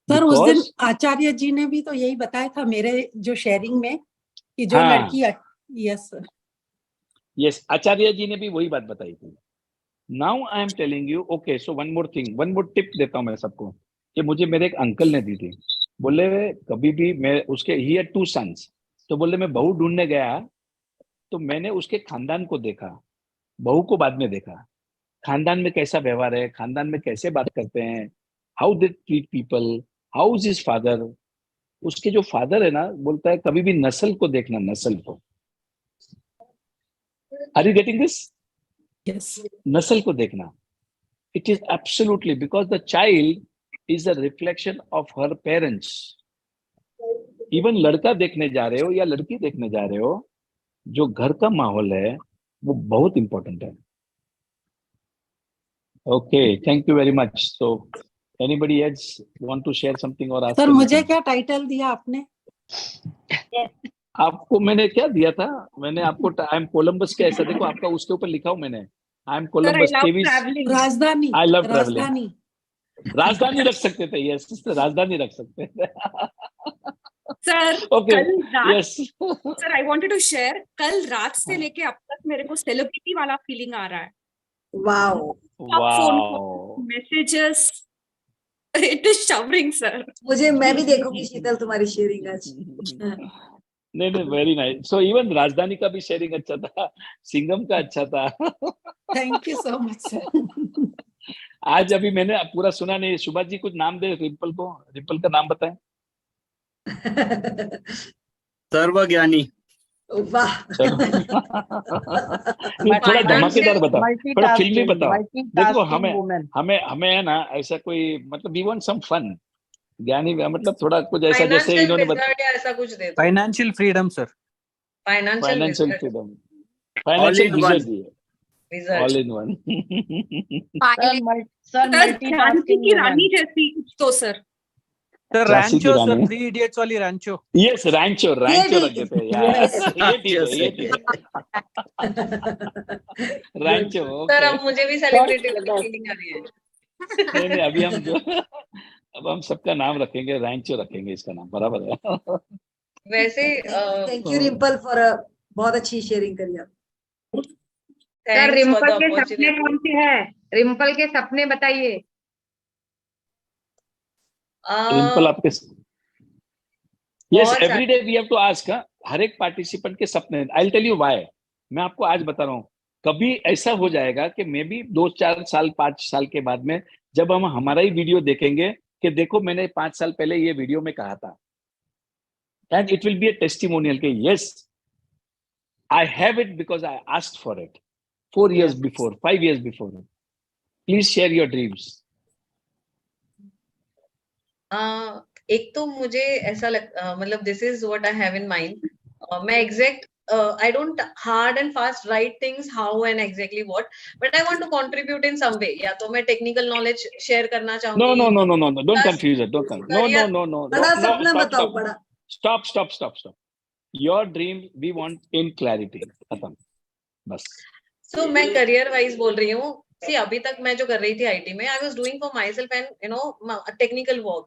सर उस दिन आचार्य जी ने भी तो यही बताया था मेरे जो शेयरिंग में, कि जो लड़की, यस सर, यस, आचार्य जी ने भी वही बात बताई थी। Now I am telling you, okay, so one more thing, one more tip देता हूं मैं सबको, कि मुझे मेरे एक अंकल ने दी थी। बोले कभी भी मैं उसके, ही हैड 2 सन्स, तो बोले मैं बहू ढूंढने गया तो मैंने उसके खानदान को देखा, बहू को बाद में देखा। खानदान में कैसा व्यवहार है, खानदान में कैसे बात करते हैं, how they treat people, how is his father. उसके जो फादर है ना, बोलता है कभी भी नस्ल को देखना, नस्ल को। Are you getting this? Yes, नस्ल को देखना। It is absolutely, because the child is a reflection of her parents. इवन लड़का देखने जा रहे हो या लड़की देखने जा रहे हो, जो घर का माहौल है वो बहुत इंपॉर्टेंट है। Okay, thank you very much. So anybody else want to share something और आस्क? सर मुझे क्या टाइटल दिया आपने? आपको मैंने क्या दिया था? मैंने आपको आई एम कोलंबस के, ऐसा देखो आपका उसके ऊपर लिखा हूं मैंने, आई एम कोलंबस केविस, राजधानी, आई लव ट्रैवलिंग। राजधानी, राजधानी रख सकते थे, यस, राजधानी रख सकते थे। Sir okay, yes sir, I wanted to share, कल रात से लेके अब तक मेरे को सेलिब्रिटी वाला फीलिंग आ रहा है। Wow wow, messages, it is showering sir. मैं भी देखूंगी शीतल तुम्हारी शेयरिंग आज। नहीं, वेरी नाइस। सो इवन राजधानी का भी शेयरिंग अच्छा था, सिंगम का अच्छा था। Thank you so much sir. आज अभी मैंने पूरा सुना नहीं। सुभाष जी कुछ नाम दे रिम्पल को, रिम्पल का नाम बताएं। सर्वज्ञानी। वाह। थोड़ा धमाकेदार बताओ, थोड़ा फिल्मी बताओ। देखो हमें है ना ऐसा कोई, मतलब वी वांट सम फन, ज्ञानी, मतलब थोड़ा कुछ ऐसा जैसे इन्होंने बताया, ऐसा कुछ दे दो। Financial freedom sir, financial freedom, financial wizard, all in one. Sir Jhansi की रानी जैसी कुछ तो सर। सर रैंचो सर, 3 इडियट्स वाली रैंचो। यस, रैंचो रख देते हैं यार। ये ठीक है। रैंचो। सर अब मुझे भी सेलिब्रिटी वाली फीलिंग आ रही है। नहीं, अभी हम सबका नाम रखेंगे, रैंचो रखेंगे इसका नाम, बराबर है। वैसे थैंक यू रिम्पल फॉर बहुत अच्छी शेयरिंग करी आप। सर रिम्पल के सपने कौन से हैं? रिम्पल के सपने बताइए। रिम्पल आपके यस बहुत every day we have to ask, हर एक पार्टिसिपेंट के सपने। I will tell you why. मैं आपको आज बता रहा हूँ, कभी ऐसा हो जाएगा कि मे बी 2-4 साल 5 साल के बाद में जब हम हमारा ही वीडियो देखेंगे कि देखो मैंने 5 साल पहले ये वीडियो में कहा था, and it will be a testimonial कि yes I have it because I asked for it 4 years before, 5 years before. Please share your dreams. एक तो मुझे ऐसा मतलब this is what I have in mind. मैं exact I don't hard and fast write things how and exactly what, but I want to contribute in some way. या तो मैं technical knowledge share करना चाहूंगी। No. Don't confuse it. Don't confuse. No. बड़ा सपना बताओ, बड़ा। Stop. Your dream we want in clarity. खत्म बस। So मैं career wise बोल रही हूँ। See अभी तक मैं जो कर रही थी IT में, I was doing for myself and technical work.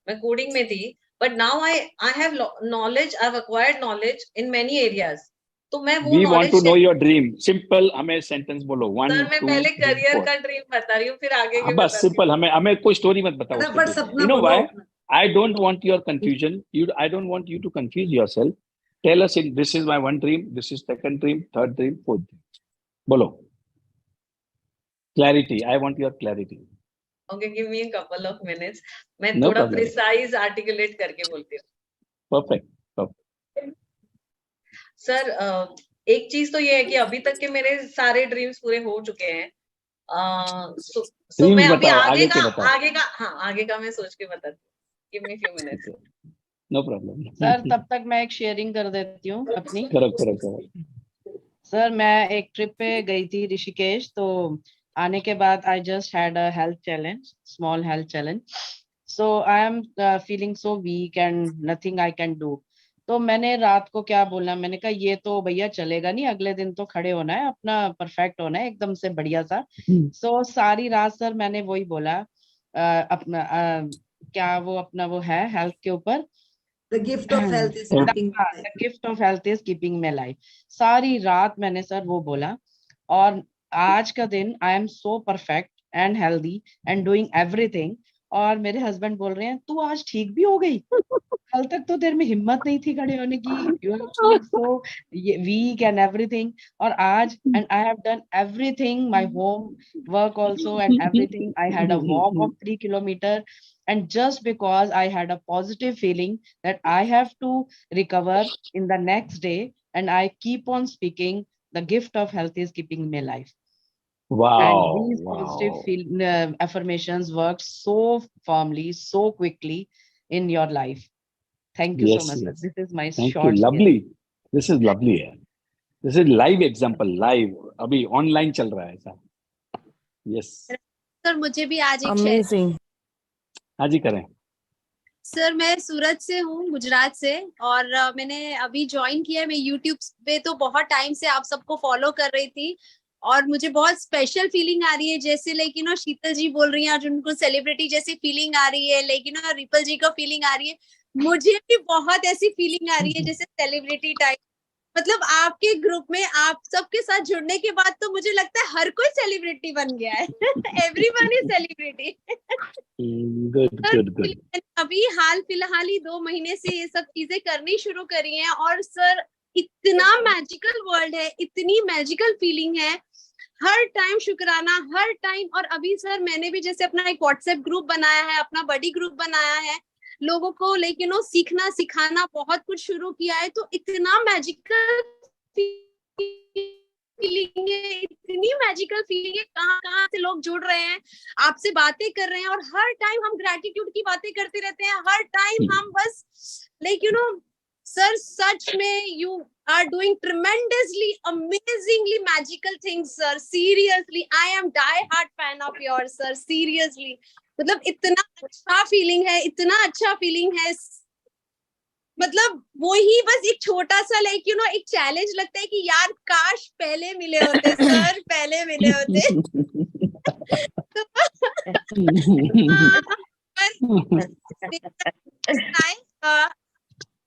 मैं coding में थी, but now I have knowledge, I've acquired knowledge in many areas. तो मैं वो We want to know knowledge your dream. Simple हमें sentence बोलो 1 2 3 4। मैं पहले career का dream बता रही हूँ, फिर आगे के बस simple हमें कोई story मत बताओ। फटाफट सपना You know बोलो why? अपना। I don't want your confusion. I don't want you to confuse yourself. Tell us this is my one dream, this is second dream, third dream, fourth dream. बोलो। Clarity. I want your clarity. Okay, give me a couple of minutes. मैं No थोड़ा problem. precise articulate करके बोलती हूँ। Perfect. Sir एक चीज तो ये है कि अभी तक के मेरे सारे ड्रीम्स पूरे हो चुके हैं। मैं अभी आगे का मैं सोच के बताती हूँ। Give me few minutes. No problem. Sir तब तक मैं एक शेयरिंग कर देती हूँ अपनी। करो। सर मैं एक ट्रिप पे गई थी ऋषिकेश, तो आने के बाद I just had a health challenge, small health challenge, so I am feeling so weak and nothing I can do. तो मैंने रात को क्या बोला, मैंने कहा ये तो भैया चलेगा नहीं, अगले दिन तो खड़े होना है, अपना परफेक्ट होना है एकदम से बढ़िया सा। सो सारी रात सर मैंने वही बोला, अपना क्या वो अपना वो है हेल्थ के ऊपर, The gift of health is keeping me alive. The gift of health is keeping me alive. सारी रात मैंने सर वो बोला, और आज का दिन I am so perfect and healthy and doing everything. और मेरे हस्बैंड बोल रहे हैं तू आज ठीक भी हो गई, कल तक तो तेरे में हिम्मत नहीं थी खड़े होने की, you are feeling so weak and everything. और आज and I have done everything, my homework also and everything. I had a walk of 3 kilometers, and just because I had a positive feeling that I have to recover in the next day, and I keep on speaking, the gift of health is keeping me alive. Wow. And these positive affirmations work so firmly, so quickly in your life. Thank you so much, sir. This is my Thank short you. Lovely. This is lovely. This is live example. Live. अभी online चल रहा है ऐसा। Yes. Sir मुझे भी आज एक Amazing. हाँ जी करें। सर मैं सूरत से हूँ, गुजरात से, और मैंने अभी ज्वाइन किया है। मैं यूट्यूब पे तो बहुत टाइम से आप सबको फॉलो कर रही थी, और मुझे बहुत स्पेशल फीलिंग आ रही है, जैसे लाइक शीतल जी बोल रही हैं और उनको सेलिब्रिटी जैसी फीलिंग आ रही है, लाइक रिपल जी को फीलिंग आ रही है, मुझे भी बहुत ऐसी फीलिंग आ रही है जैसे सेलिब्रिटी टाइप। मतलब आपके ग्रुप में आप सबके साथ जुड़ने के बाद तो मुझे लगता है हर कोई सेलिब्रिटी बन गया है। Everyone is celebrity. Good. अभी हाल फिलहाल ही 2 महीने से ये सब चीजें करनी शुरू करी हैं, और सर इतना मैजिकल वर्ल्ड है, इतनी मैजिकल फीलिंग है, हर टाइम शुक्राना, हर टाइम। और अभी सर मैंने भी जैसे अपना एक व्हाट्सएप ग्रुप बनाया है, अपना बडी ग्रुप बनाया है, लोगों को लेकिन सीखना सिखाना बहुत कुछ शुरू किया है। तो इतना मैजिकल फीलिंग है, इतनी मैजिकल फीलिंग है, कहाँ से लोग जुड़ रहे हैं, आपसे बातें कर रहे हैं, और हर टाइम हम ग्रेटिट्यूड की बातें करते रहते हैं, हर टाइम हम बस सर सच में you are doing tremendously, amazingly magical things, sir. Seriously, I am die-hard fan of yours, sir. Seriously, मतलब इतना अच्छा फीलिंग है, इतना अच्छा फीलिंग है। मतलब वो ही बस एक छोटा सा एक चैलेंज लगता है कि यार काश पहले मिले होते सर, पहले मिले होते।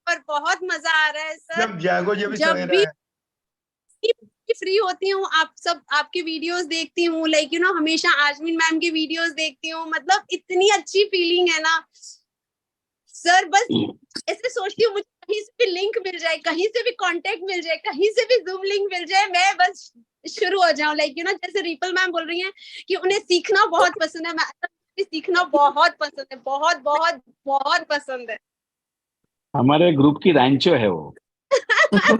पर बहुत मजा आ रहा है सर। जब जागो जब भी फ्री होती हूँ आप सब आपके वीडियोस देखती हूँ, लाइक यू नो हमेशा आजमीन मैम के वीडियोस देखती हूँ, मतलब इतनी अच्छी फीलिंग है ना सर। बस ऐसे सोचती हूँ मुझे कहीं से भी लिंक मिल जाए, कहीं से भी कांटेक्ट मिल जाए, कहीं से भी जूम लिंक मिल जाए, मैं बस शुरू हो जाऊं। लाइक यू नो जैसे रिपल मैम बोल रही हैं कि उन्हें सीखना बहुत पसंद है, मैं सीखना बहुत पसंद है, बहुत बहुत बहुत पसंद है। हमारे ग्रुप की रैंचो है वो। सर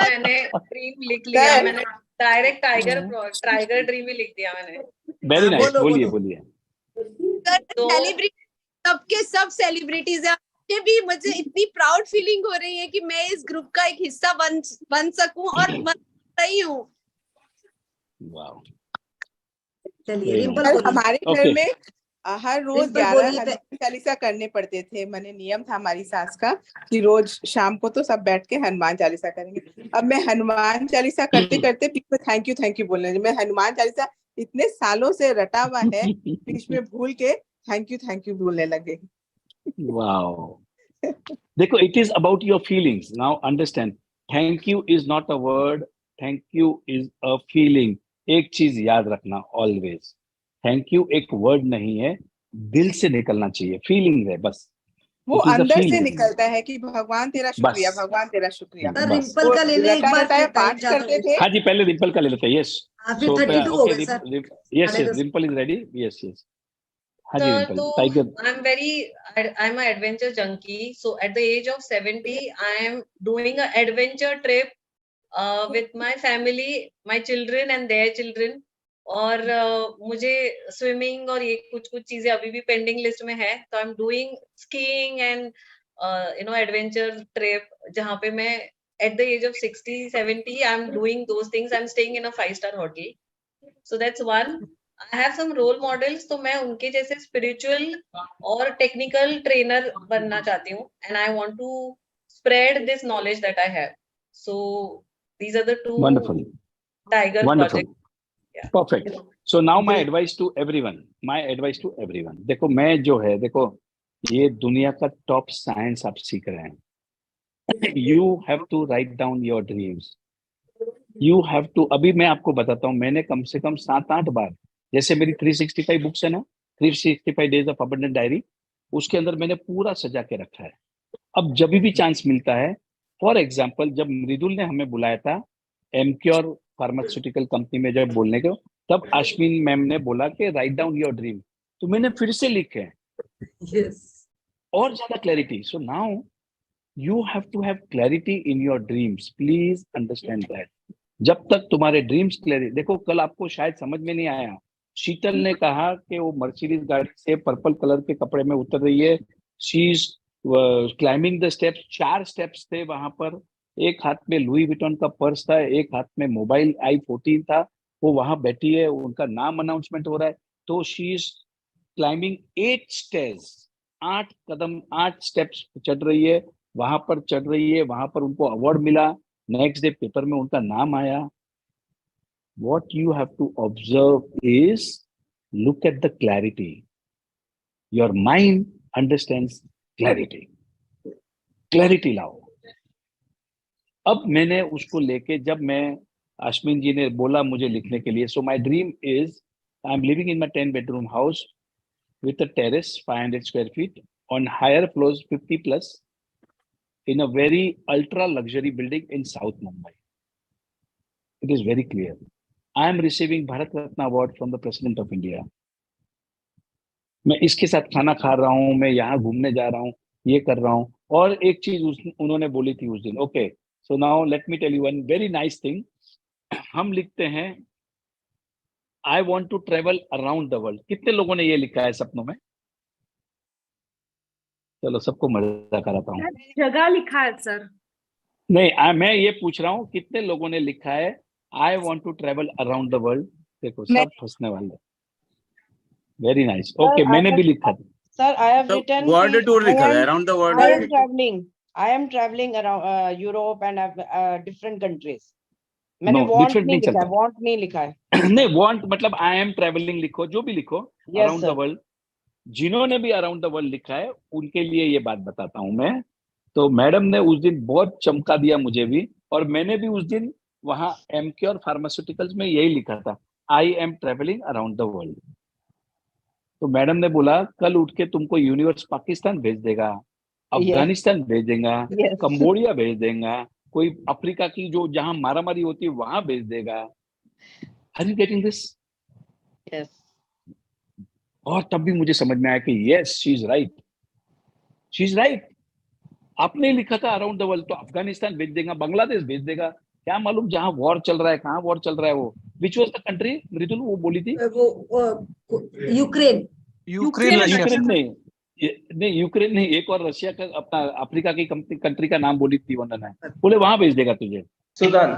मैंने ड्रीम लिख लिया, मैंने डायरेक्ट टाइगर ड्रीम ही लिख दिया मैंने। वेरी नाइस, बोलिए बोलिए। तो सबके सब सेलिब्रिटीज है, भी मुझे इतनी प्राउड फीलिंग हो रही है कि मैं इस ग्रुप का एक हिस्सा बन सकूं और बन रही हूँ। चलिए हमारे घर में हर रोज 11 हनुमान चालीसा करने पड़ते थे। मैंने नियम था हमारी सास का कि रोज शाम को तो सब बैठ के हनुमान चालीसा करेंगे। अब मैं हनुमान चालीसा करते करते बीच में थैंक यू बोलने, मैं हनुमान चालीसा इतने सालों से रटा हुआ है, बीच में भूल के थैंक यू बोलने लगे। वाओ, देखो it is about your feelings. Now understand, thank you is not a word, thank you is a feeling. एक चीज याद रखना ऑलवेज, थैंक यू एक वर्ड नहीं है, दिल से निकलना चाहिए, फीलिंग है बस। वो अंदर से निकलता है कि भगवान तेरा शुक्रिया, भगवान तेरा शुक्रिया। रिंपल का ले ले एक बार, पाठ करते थे। हाँ जी, पहले रिंपल का ले लेते हैं। यस, फिर 32 हो गए sir. Yes Rimpal is ready. Yes हाँ जी Rimpal. Tiger, I'm an adventure junkie, so at the age of 70 I am doing an adventure trip with my family, my children and their children. और मुझे स्विमिंग और ये कुछ चीजें अभी भी पेंडिंग लिस्ट में है, तो I am doing skiing and you know adventure trip, जहाँ पे मैं at the age of 60-70 I am doing those things. I'm staying in a 5-star hotel, so that's one. I have some role models, तो मैं उनके जैसे spiritual और technical trainer बनना चाहती हूँ, and I want to spread this knowledge that I have. So these are the two Tiger projects. Perfect. So now my advice to everyone, देखो मैं जो है, देखो ये दुनिया का टॉप साइंस आप सीख रहे हैं। You have to write down your dreams. You have to, अभी मैं आपको बताता हूँ, मैंने कम से कम 7-8 बार, जैसे मेरी 365 बुक्स है ना, 365 डेज ऑफ अबंडेंट डायरी, उसके अंदर मैंने पूरा सजा के रखा है। अब जब भी चांस मिलता है, फॉर एग्जाम्पल जब मृदुल ने हमें बुलाया था एमक्योर फार्मास्यूटिकल कंपनी में जब बोलने को, तब अश्विन मैम ने बोला कि राइट डाउन योर ड्रीम, तो मैंने फिर से लिखे और ज्यादा clarity. So now you have to have clarity in your dreams, please understand that. जब तक तुम्हारे ड्रीम्स क्लियर, देखो कल आपको शायद समझ में नहीं आया, शीतल ने कहा कि वो मर्सिडीज गाड़ी से पर्पल कलर के कपड़े में उतर रही है, she is climbing the steps. 4 steps थे वहां पर, एक हाथ में लुई विटॉन का पर्स था, एक हाथ में मोबाइल i14 था, वो वहां बैठी है, उनका नाम अनाउंसमेंट हो रहा है, तो she is climbing 8 stairs, 8 Kadam 8 steps चढ़ रही है, वहां पर चढ़ रही है, वहां पर उनको अवार्ड मिला, नेक्स्ट डे पेपर में उनका नाम आया। What you have to observe is look at the clarity. Your mind understands clarity. Clarity लाओ। अब मैंने उसको लेके, जब मैं अश्विन जी ने बोला मुझे लिखने के लिए, so my dream is I am living in my 10-bedroom house with a terrace 500 square feet on higher floors 50 plus in a very ultra luxury building in South Mumbai. It is very clear. I am receiving Bharat Ratna Award from the President of India. मैं इसके साथ खाना खा रहा हूँ, मैं यहाँ घूमने जा रहा हूँ, ये कर रहा हूँ। और एक चीज उन्होंने बोली थी उस दिन, okay so now let me tell you one very nice thing. हम लिखते हैं I want to travel around the world. कितने लोगों ने ये लिखा है सपनों में? चलो सबको मजा कराता हूँ। जगह लिखा है सर? नहीं, मैं ये पूछ रहा हूँ कितने लोगों ने लिखा है I want to travel around the world. देखो सब फंसने वाले। वेरी नाइस, ओके मैंने भी लिखा था sir. I have written world tour लिखा है around the world. I am travelling around Europe and different countries. मैंने वांट नहीं लिखा है, वांट नहीं लिखा है। नहीं, वांट मतलब आई एम ट्रैवलिंग लिखो, जो भी लिखो अराउंड द वर्ल्ड। जिन्होंने भी अराउंड द वर्ल्ड लिखा है उनके लिए ये बात बताता हूं मैं। तो मैडम ने उस दिन बहुत चमका दिया मुझे भी, और मैंने भी उस दिन वहां एमक्योर फार्मास्यूटिकल्स में यही लिखा था, I am travelling around the world. तो मैडम ने बोला कल उठ के तुमको यूनिवर्स पाकिस्तान भेज देगा, अफगानिस्तान भेज देगा, कंबोडिया भेज देगा, कोई अफ्रीका की जो जहां मारामारी होती है वहां भेज देगा। Are you getting this? Yes. और तब भी मुझे समझ में आया कि yes, she is right, she is right. आपने लिखा था अराउंड द वर्ल्ड, तो अफगानिस्तान भेज देगा, बांग्लादेश भेज देगा, क्या मालूम जहां वॉर चल रहा है, कहाँ वॉर चल रहा है वो। विच वॉज द कंट्री मृदुल वो बोली थी? यूक्रेन। यूक्रेन नहीं, यूक्रेन नहीं, एक और रशिया का अपना अफ्रीका की कंट्री का नाम बोली थी उन्होंने, बोले वहां भेज देगा तुझे। सूडान।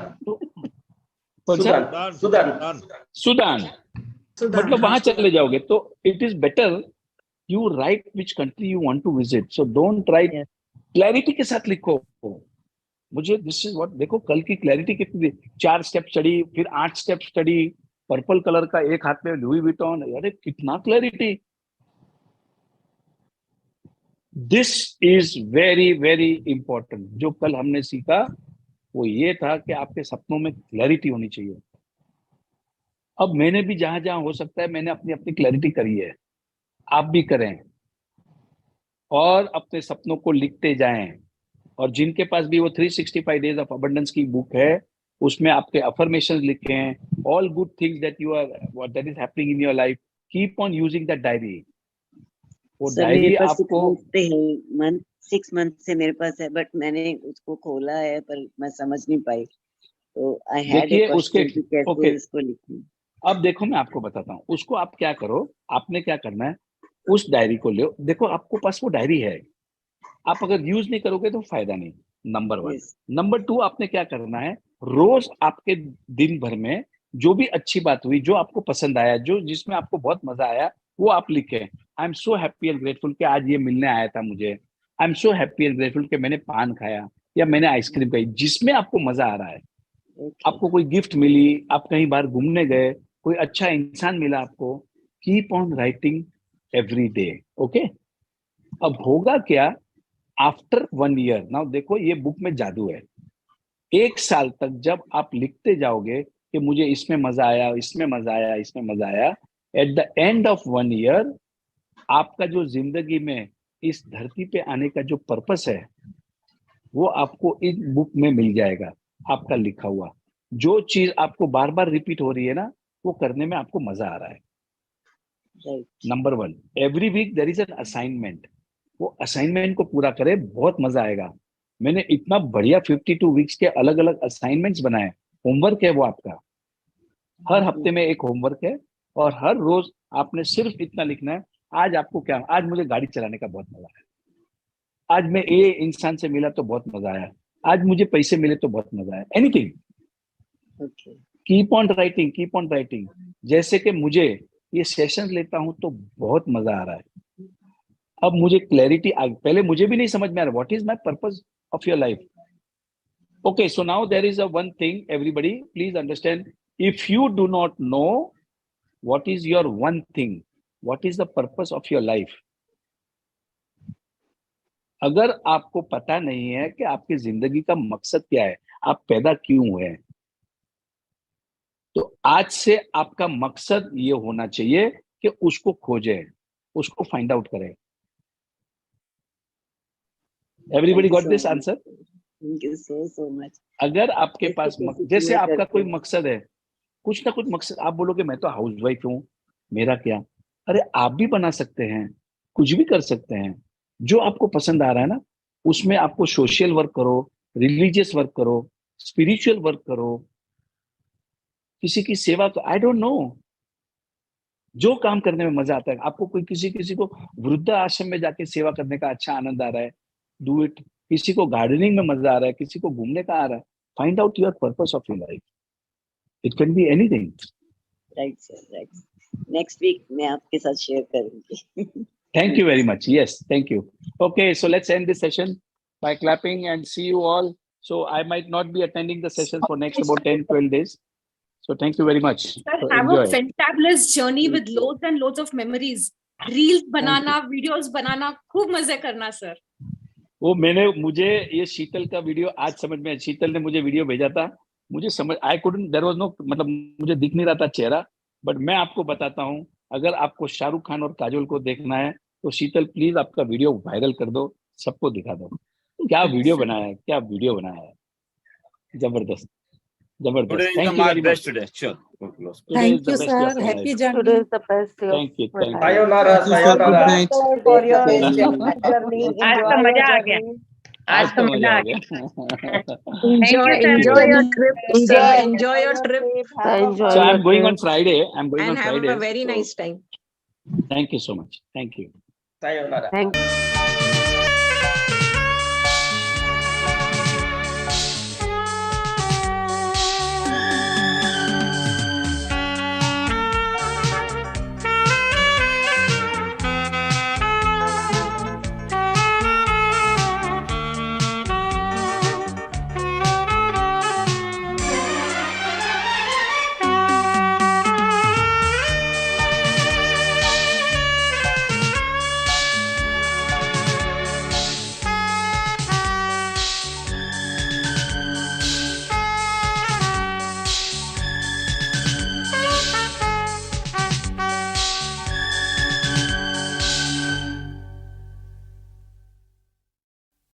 सूडान मतलब वहां चले जाओगे। तो it is better you write which country you want to visit, so don't write, clarity के साथ लिखो। मुझे दिस इज व्हाट, देखो कल की क्लैरिटी कितनी, 4 स्टेप स्टडी, फिर 8 स्टेप स्टडी, पर्पल कलर का, एक हाथ में लुई विटॉन, अरे कितना clarity. This is very very important. जो कल हमने सीखा वो ये था कि आपके सपनों में क्लैरिटी होनी चाहिए। अब मैंने भी जहां जहां हो सकता है मैंने अपनी अपनी क्लैरिटी करी है, आप भी करें और अपने सपनों को लिखते जाएं। और जिनके पास भी वो 365 डेज ऑफ अबंडेंस की बुक है, उसमें आपके अफर्मेशंस लिखे हैं, all good things that you are, what that is happening in your life, keep on using that diary. वो डायरी आपको 6 मंथ से मेरे पास है, बट मैंने उसको खोला है पर मैं समझ नहीं पाई, तो आई हैड ए क्वेश्चन कि कैसे इसको लिखूं। अब देखो मैं आपको बताता हूँ, उसको आप क्या करो, आपने क्या करना है, उस डायरी को लो, देखो आपको पास वो डायरी है, आप अगर यूज नहीं करोगे तो फायदा नहीं, नंबर 1। नंबर 2, आपने क्या करना है, रोज आपके दिन भर में जो भी अच्छी बात हुई, जो आपको पसंद आया, जो जिसमें आपको बहुत मजा आया, वो आप लिखें। I am so happy and grateful कि आज ये मिलने आया था मुझे, I am so happy and grateful कि मैंने पान खाया या मैंने आइसक्रीम खाई, जिसमें आपको मजा आ रहा है। आपको कोई गिफ्ट मिली, आप कहीं बाहर घूमने गए, कोई अच्छा इंसान मिला आपको, keep on writing every day, okay. अब होगा क्या, आफ्टर 1 ईयर, नाउ देखो ये बुक में जादू है, 1 साल तक जब आप लिखते जाओगे कि मुझे इसमें मजा आया, इसमें मजा आया, इसमें मजा आया, at the end of 1 year आपका जो जिंदगी में इस धरती पे आने का जो पर्पस है वो आपको इस बुक में मिल जाएगा, आपका लिखा हुआ। जो चीज आपको बार बार रिपीट हो रही है ना, वो करने में आपको मजा आ रहा है। Number 1, every week there is an assignment, वो असाइनमेंट को पूरा करें, बहुत मजा आएगा। मैंने इतना बढ़िया 52 वीक्स के अलग अलग असाइनमेंट्स बनाए, होमवर्क है वो आपका, हर हफ्ते में एक होमवर्क है, और हर रोज आपने सिर्फ इतना लिखना है, आज आपको क्या, आज मुझे गाड़ी चलाने का बहुत मजा आया, आज मैं ये इंसान से मिला तो बहुत मजा आया, आज मुझे पैसे मिले तो बहुत मजा आया, anything. Keep on writing, keep on writing. जैसे कि मुझे ये सेशन लेता हूं तो बहुत मजा आ रहा है, अब मुझे क्लैरिटी आ, पहले मुझे भी नहीं समझ में आ रहा, what is my purpose of your life. Okay, so now there is a one thing, everybody please understand, if you do not know what is your one thing, what is the purpose of your life, अगर आपको पता नहीं है कि आपकी जिंदगी का मकसद क्या है, आप पैदा क्यों हुए हैं, तो आज से आपका मकसद ये होना चाहिए कि उसको खोजें, उसको फाइंड आउट करें। Everybody got this answer? Thank you so much. अगर आपके पास जैसे आपका कोई मकसद है, कुछ ना कुछ मकसद, आप बोलोगे मैं तो हाउसवाइफ हूं, मेरा क्या, अरे आप भी बना सकते हैं, कुछ भी कर सकते हैं, जो आपको पसंद आ रहा है ना, उसमें आपको सोशल वर्क करो, रिलीजियस वर्क करो, स्पिरिचुअल वर्क करो, किसी की सेवा, तो आई डोंट नो, जो काम करने में मजा आता है आपको, कोई किसी को वृद्ध आश्रम में जाके सेवा करने का अच्छा आनंद आ रहा है, डू इट। किसी को गार्डनिंग में मजा आ रहा है, किसी को घूमने का आ रहा है, find out your purpose of your life, it can be anything. Right sir, right. Next week मैं आपके साथ शेयर करूंगी। Thank you very much. Yes, thank you. Okay, so let's end this session by clapping and see you all. So I might not be attending the session for next about 10-12 days. So thank you very much. Sir, have a fantabulous journey with loads and loads of memories. Reels banana, videos बनाना, खूब मजे करना sir. वो मुझे ये शीतल का video आज समझ में, शीतल ने मुझे वीडियो भेजा था, मुझे समझ I couldn't, there was no, मतलब मुझे दिख नहीं रहा था चेहरा, बट मैं आपको बताता हूँ, अगर आपको शाहरुख खान और काजोल को देखना है तो शीतल प्लीज आपका वीडियो वायरल कर दो, सबको दिखा दो। क्या वीडियो बनाया है, क्या वीडियो बनाया है, जबरदस्त जबरदस्त। Thank you very much. Thank you sir, happy journey. Thank you, thank you. Sayonara, sayonara. आज तो मजा आ गया, आज तो मजा आ गया। Enjoy your trip. Enjoy your trip. So I'm going on Friday. I'm going on And have Friday. a very so nice time. Thank you so much. Thank you. Sayonara. Thank